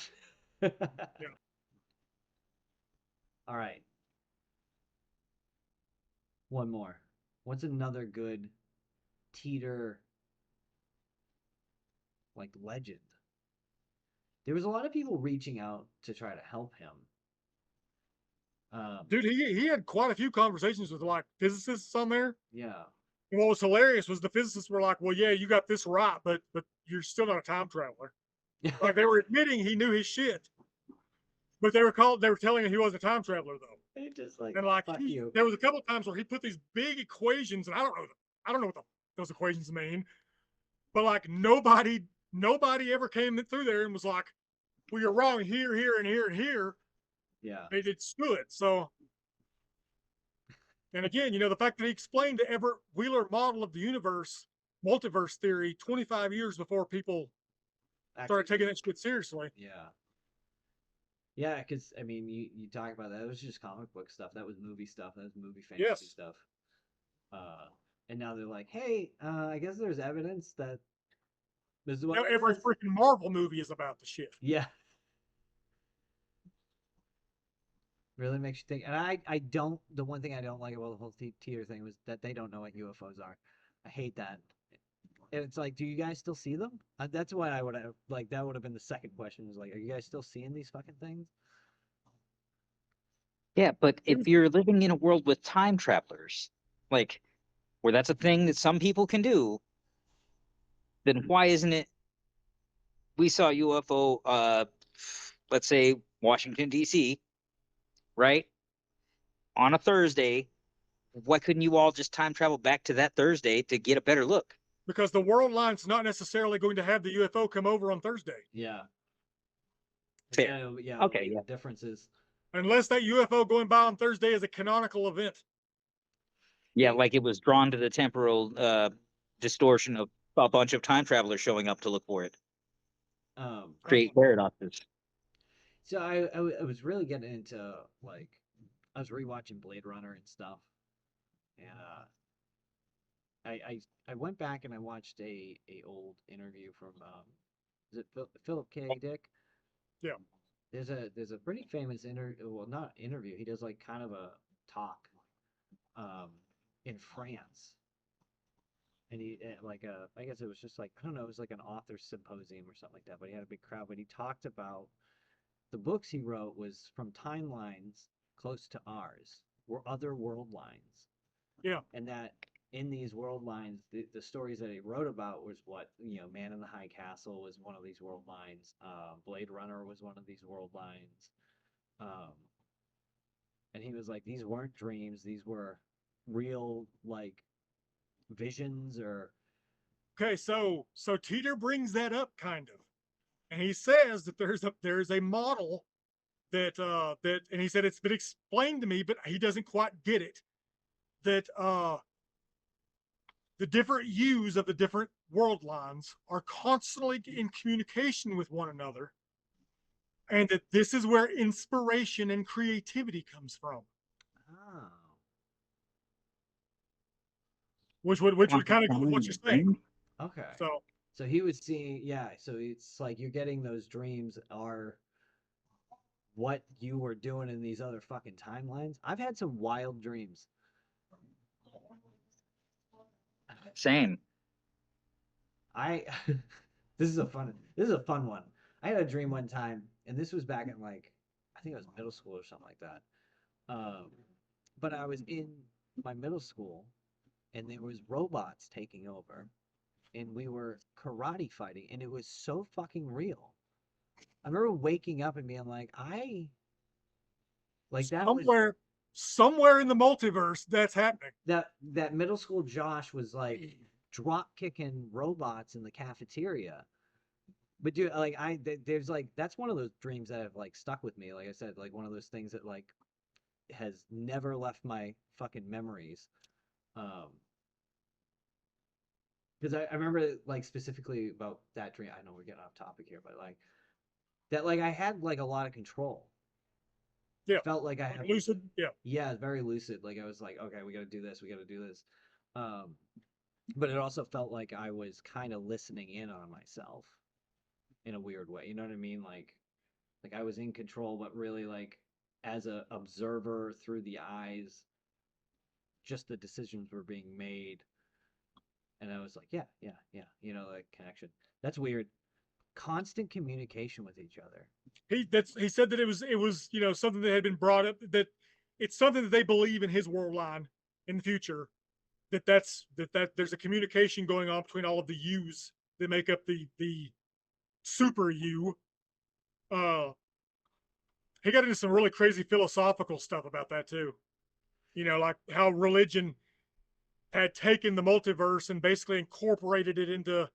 Yeah. All right. One more. What's another good Titor like legend? There was a lot of people reaching out to try to help him. Dude, he had quite a few conversations with, like, physicists on there. Yeah. And what was hilarious was the physicists were like, "Well, yeah, you got this right, but you're still not a time traveler." Like, they were admitting he knew his shit, but they were telling him he wasn't a time traveler though. It just like, And like, fuck you. there was a couple of times where he put these big equations, and I don't know what those equations mean, but like nobody ever came through there and was like, "Well, you're wrong here, here, and here, and here." Yeah. It stood. So, and again, the fact that he explained the Everett Wheeler model of the universe, multiverse theory, 25 years before people started taking that shit seriously. Yeah. Yeah, because I mean, you talk about that. It was just comic book stuff. That was movie stuff. That was movie fantasy stuff. And now they're like, hey, I guess there's evidence that this is what Every freaking Marvel movie is about the shit. Yeah. Really makes you think. And I don't. The one thing I don't like about the whole Titor thing was that they don't know what UFOs are. I hate that. And it's like, do you guys still see them? That's what I would have like. That would have been the second question. Is like, are you guys still seeing these fucking things? Yeah, but It if was you're living in a world with time travelers, like where that's a thing that some people can do, then why isn't it we saw UFO let's say Washington D.C., right? On a Thursday, why couldn't you all just time travel back to that Thursday to get a better look? because the world line's not necessarily going to have the UFO come over on Thursday. Yeah. Fair. Yeah. What would Okay, be yeah. the differences? Unless that UFO going by on Thursday is a canonical event. Yeah, like it was drawn to the temporal distortion of a bunch of time travelers showing up to look for it. Create paradoxes. So I was really getting into like I was rewatching Blade Runner and stuff, and I went back and I watched a old interview from is it Philip K. Dick? Yeah. There's a pretty famous well, not interview. He does like kind of a talk um in France, and he like I guess it was just like I don't know, it was like an author symposium or something like that. But he had a big crowd. But he talked about the books he wrote was from timelines close to ours, were other world lines, Yeah. and that in these world lines, the stories that he wrote about was what Man in the High Castle was one of these world lines. Blade Runner was one of these world lines. Um, and he was like, these weren't dreams; these were real, like visions or Okay, so Teeter brings that up kind of, and he says that there's a model that and he said it's been explained to me, but he doesn't quite get it. That the different U's of the different world lines are constantly in communication with one another, and that this is where inspiration and creativity comes from, oh, which would kind of go with what you're saying. okay. So So he was seeing, yeah. So it's like you're getting those dreams are what you were doing in these other fucking timelines. I've had some wild dreams. Same. I this is a fun one. I had a dream one time, and this was back in like I think it was middle school or something like that. Um, but I was in my middle school, and there was robots taking over, and we were karate fighting, and it was so fucking real. I remember waking up and being like, I like that was somewhere in the multiverse that's happening. that middle school Josh was like drop kicking robots in the cafeteria. But dude, like there's like that's one of those dreams that have like stuck with me. Like I said, like one of those things that like has never left my fucking memories. Um, because I remember like specifically about that dream. I know we're getting off topic here, but like that, like I had like a lot of control. Yeah. Felt like I had Lucid. Yeah. yeah, very lucid. Like I was like, okay, we got to do this, we got to do this. Um, but it also felt like I was kind of listening in on myself in a weird way. You know what I mean? Like I was in control, but really like as a observer through the eyes, just the decisions were being made, and I was like, yeah, yeah, yeah, like connection. That's weird. Constant communication with each other. He said that it was something that had been brought up, that it's something that they believe in his world line in the future, that there's a communication going on between all of the U's that make up the super U. Uh, he got into some really crazy philosophical stuff about that too. Like how religion had taken the multiverse and basically incorporated it into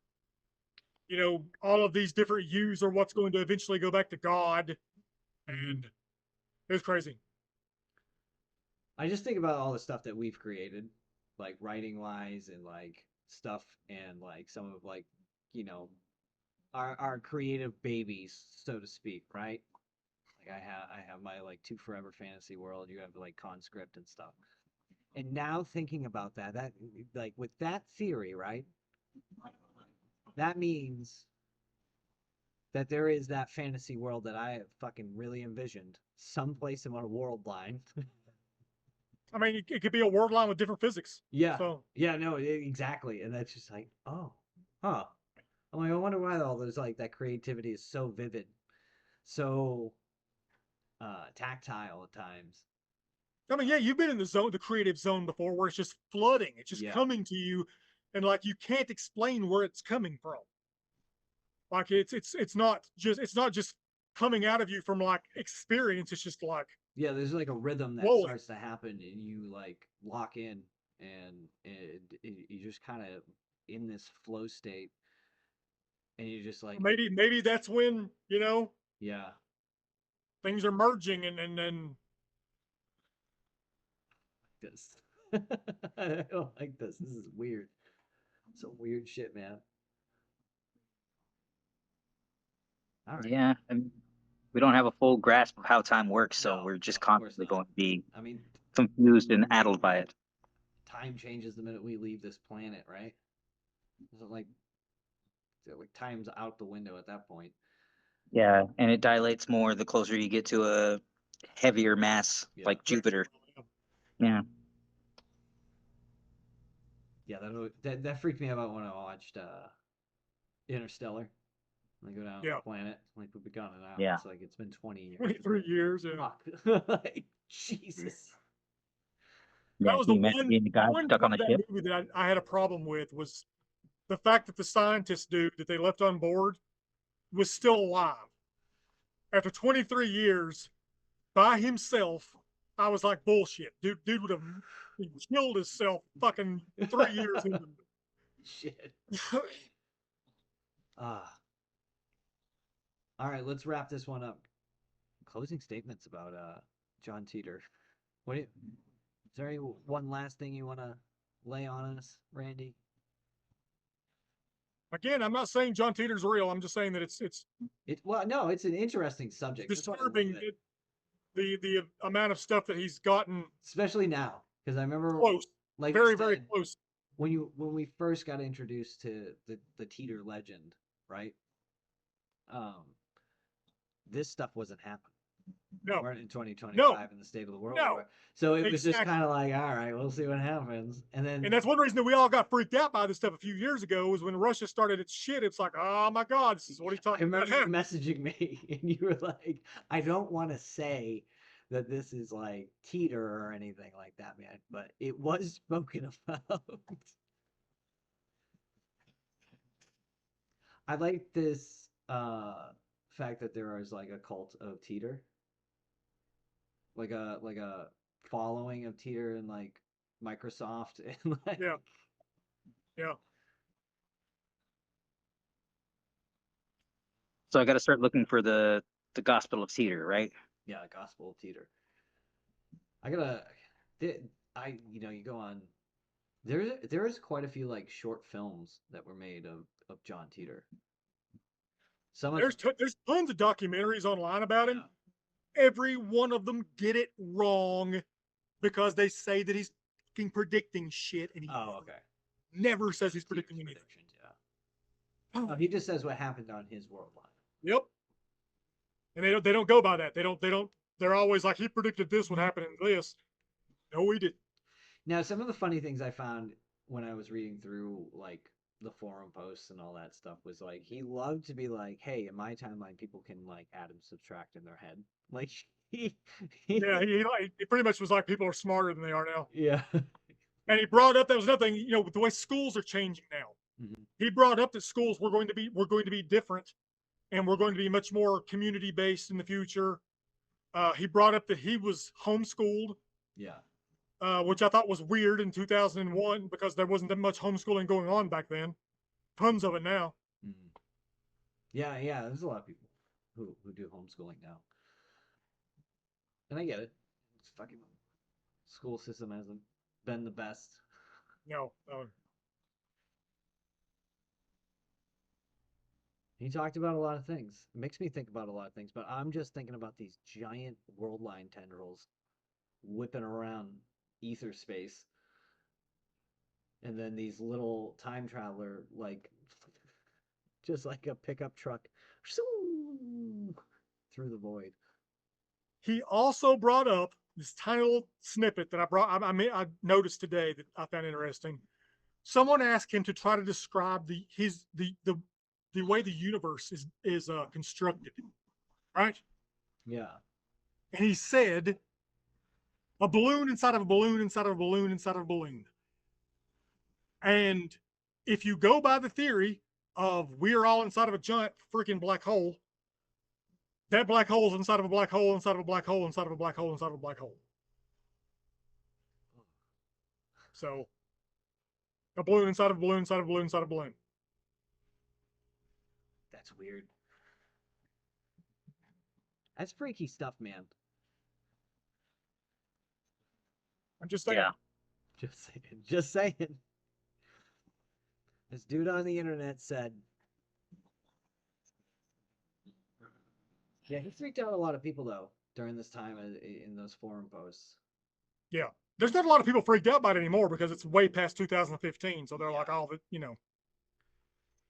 all of these different U's, or what's going to eventually go back to God, and it was crazy. I just think about all the stuff that we've created, like writing wise and like stuff, and like some of like, you know, our creative babies, so to speak, right? Like I have my like Two Forever Fantasy World. You have like Conscript and stuff. And now thinking about that like with that theory, right? That means that there is that fantasy world that I have fucking really envisioned someplace in my world line. I mean, it could be a world line with different physics. Yeah. So Yeah, no, exactly. And that's just like, oh, huh. I'm like, I wonder why all those like that creativity is so vivid, so tactile at times. I mean, yeah, you've been in the zone, the creative zone before, where it's just flooding. It's just Yeah. coming to you, and like you can't explain where it's coming from. Like it's not just coming out of you from like experience. It's just like Yeah, there's like a rhythm that flowing. starts to happen, and you like lock in, and you just kind of in this flow state, and you just like, Maybe that's when yeah, things are merging, and this. I don't like this. This is weird. Some weird shit, man. All right. Yeah, and we don't have a full grasp of how time works, so No, we're no, just of course constantly not. going to be I mean, confused and addled by it. time changes the minute we leave this planet, right? So like time's out the window at that point. Yeah, and it dilates more the closer you get to a heavier mass Yeah. like Jupiter. Yeah. Yeah, that freaked me out when I watched Interstellar. They go down to the yeah, planet, like we've been gone now. Yeah. It's like it's been 20 years. 23 years. Yeah. Fuck. Like, Jesus. Yeah. That was Can the you imagine being the guy one stuck on part the of that ship? movie that I had a problem with was the fact that the scientist dude that they left on board was still alive after 23 years by himself. I was like, bullshit, dude would have killed himself fucking 3 years into. Shit. Ah. All right, let's wrap this one up. Closing statements about John Titor. Is there any one last thing you want to lay on us, Randy? Again, I'm not saying John Titor's real. I'm just saying that it's Well, no, it's an interesting subject. That's why I love disturbing it. the amount of stuff that he's gotten Especially now, because I remember, close, like you very very said, close. when we first got introduced to the Teeter legend, right? Um, this stuff wasn't happening. No, We're in no, 2025 in the state of the world. no, So it was just exactly. kind of like, all right, we'll see what happens. And And then that's one reason that we all got freaked out by this stuff a few years ago was when Russia started its shit. It's like, oh my God, this is what he's I talking remember you about. messaging me, and you were like, I don't want to say that this is like Teeter or anything like that, man, but it was spoken about. I like this fact that there is like a cult of Teeter, like a following of Teeter in like Microsoft and like Yeah, yeah. So I got to start looking for the Gospel of Cedar, right? yeah, Gospel of Teeter. I gotta, you go on. There is quite a few like short films that were made of John Teeter. Some of them, There's tons of documentaries online about yeah. him. Every one of them get it wrong because they say that he's predicting shit, and he Oh, okay. never says he's Teeter's predicting anything. predictions, yeah. Oh, he just says what happened on his world line. Yep. And they don't go by that. They don't. They're always like, he predicted this would happen in this. No, he didn't. Now, some of the funny things I found when I was reading through like the forum posts and all that stuff was like he loved to be like, "Hey, in my timeline, people can like add and subtract in their head." Like he, Yeah, he pretty much was like, people are smarter than they are now. yeah. And he brought up, that was nothing. With the way schools are changing now. Mhm. He brought up that schools were going to be different, and we're going to be much more community based in the future. He brought up that he was homeschooled, Yeah. which I thought was weird in 2001 because there wasn't that much homeschooling going on back then. Tons of it now. Mhm. Yeah, yeah. There's a lot of people who do homeschooling now, and I get it. It's fucking school system hasn't been the best. No, He talked about a lot of things. It makes me think about a lot of things, but I'm just thinking about these giant world line tendrils whipping around ether space, and then these little time traveler like just like a pickup truck through the void. he also brought up this tiny little snippet that I noticed today that I found interesting. someone asked him to try to describe the way the universe is constructed, right? Yeah. And he said a balloon inside of a balloon inside of a balloon inside of a balloon. And if you go by the theory of we're all inside of a giant freaking black hole, that black hole is inside of a black hole inside of a black hole inside of a black hole inside of a black hole. So a balloon inside of a balloon inside of a balloon inside of a balloon. That's weird. That's freaky stuff, man. I'm just saying. Yeah. Just saying. Just saying. This dude on the internet said. Yeah, he freaked out a lot of people though during this time in those forum posts. Yeah. There's not a lot of people freaked out by it anymore because it's way past 2015. So they're like, oh, you know.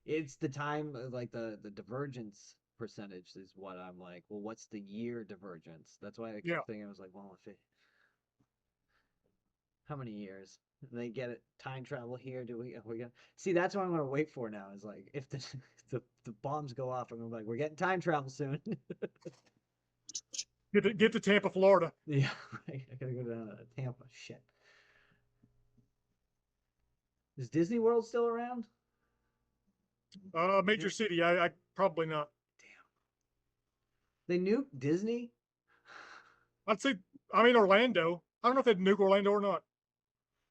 It's the time, like the divergence percentage is what I'm like. Well, what's the year divergence? That's why I kept Yeah. thinking I was like, well, if it, how many years? And they get it. Time travel here. Do we gonna see? That's what I'm gonna wait for now. Is like if the the bombs go off, I'm gonna be like, we're getting time travel soon. Get to Tampa, Florida. Yeah, right. I gotta go down to Tampa. Shit. Is Disney World still around? Major city. I probably not. They nuked Disney? I'd say, I mean, Orlando. I don't know if they'd nuke Orlando or not.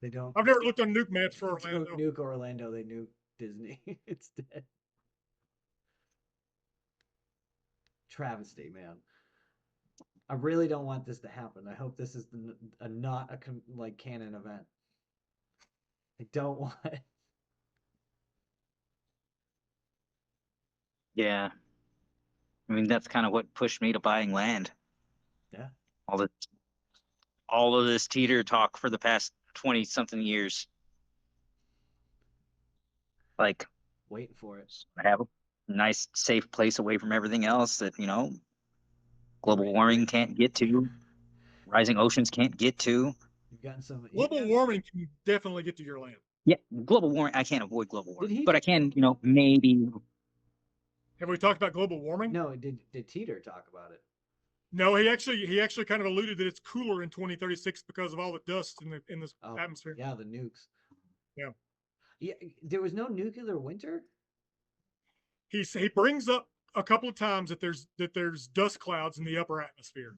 They don't. I've never looked on nuke maps for They don't Orlando. nuke Orlando. They nuke Disney. It's dead. Travesty, man. I really don't want this to happen. I hope this is not a like canon event. I don't want it. Yeah. I mean, that's kind of what pushed me to buying land. Yeah. All the all of this teeter talk for the past 20 something years. Like, Waiting for it. have a nice, safe place away from everything else that, global warming can't get to, rising oceans can't get to. You've gotten some. Global warming can definitely get to your land. Yeah, global warming, I can't avoid global warming, he but I can, maybe. Have we talked about global warming? No, did Teeter talk about it? No, he actually kind of alluded that it's cooler in 2036 because of all the dust in the atmosphere. Yeah, the nukes. Yeah. Yeah, there was no nuclear winter? He brings up a couple of times that there's dust clouds in the upper atmosphere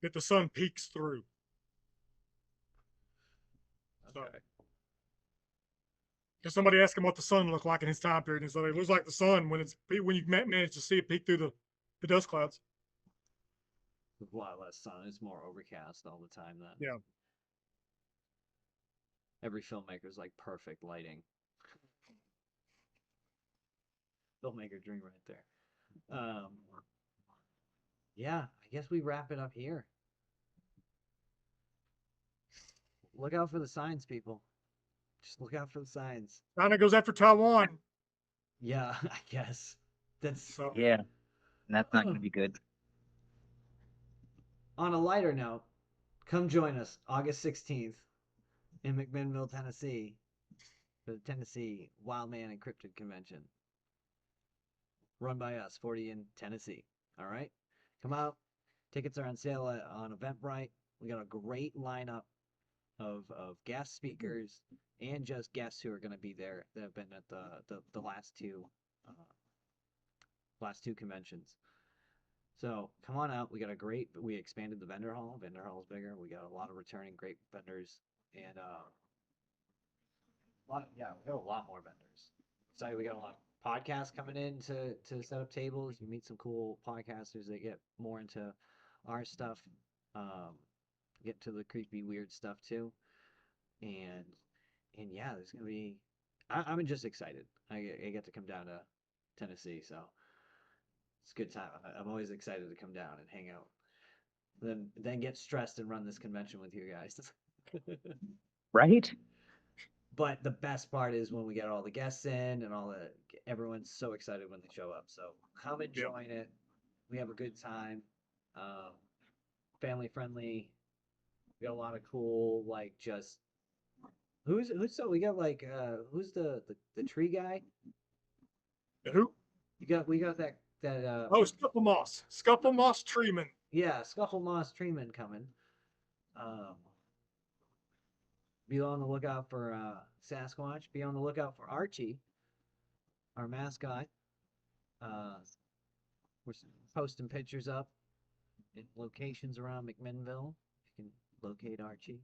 that the sun peeks through. Okay. Because somebody asked him what the sun looked like in his time period, and so it looks like the sun when you manage to see it peek through the dust clouds. With a lot less sun. It's more overcast all the time then. Yeah. Every filmmaker's like perfect lighting. Filmmaker dream right there. Yeah, I guess we wrap it up here. Look out for the signs, people. Just look out for the signs. China goes after Taiwan. Yeah, I guess. That's So Yeah, and that's not going to be good. On a lighter note, come join us August 16th in McMinnville, Tennessee for the Tennessee Wild Man and Cryptid Convention. Run by us, 40 in Tennessee. All right? Come out. Tickets are on sale on Eventbrite. We got a great lineup of guest speakers and just guests who are going to be there that have been at the last two conventions. So come on out. We expanded the vendor hall. Vendor hall is bigger. We got a lot of returning great vendors and we got a lot more vendors. So we got a lot of podcasts coming in to set up tables. You meet some cool podcasters that get more into our stuff, get to the creepy weird stuff too. And yeah, there's gonna be. I'm just excited. I get to come down to Tennessee, so it's a good time. I'm always excited to come down and hang out. Then get stressed and run this convention with you guys. Right? But the best part is when we get all the guests in and everyone's so excited when they show up. So come and join it. We have a good time. Family friendly. We got a lot of cool, like just Who's so we got like who's the tree guy? Who? We got that Oh, Scuffle Moss Treeman. yeah, Scuffle Moss Treeman coming. Um, be on the lookout for Sasquatch. Be on the lookout for Archie, our mascot. Uh, we're posting pictures up in locations around McMinnville. You can locate Archie.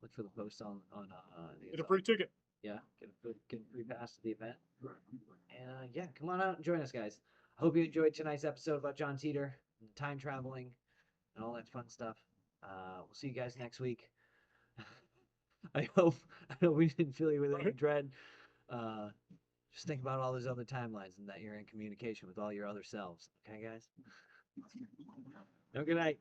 Look for the post on Get a free ticket. yeah, get a free pass to the event. And yeah, come on out and join us, guys. I hope you enjoyed tonight's episode about John Titor and time traveling and all that fun stuff. We'll see you guys next week. I hope we didn't fill you with any dread. Just think about all those other timelines and that you're in communication with all your other selves. Okay, guys? Have a good night.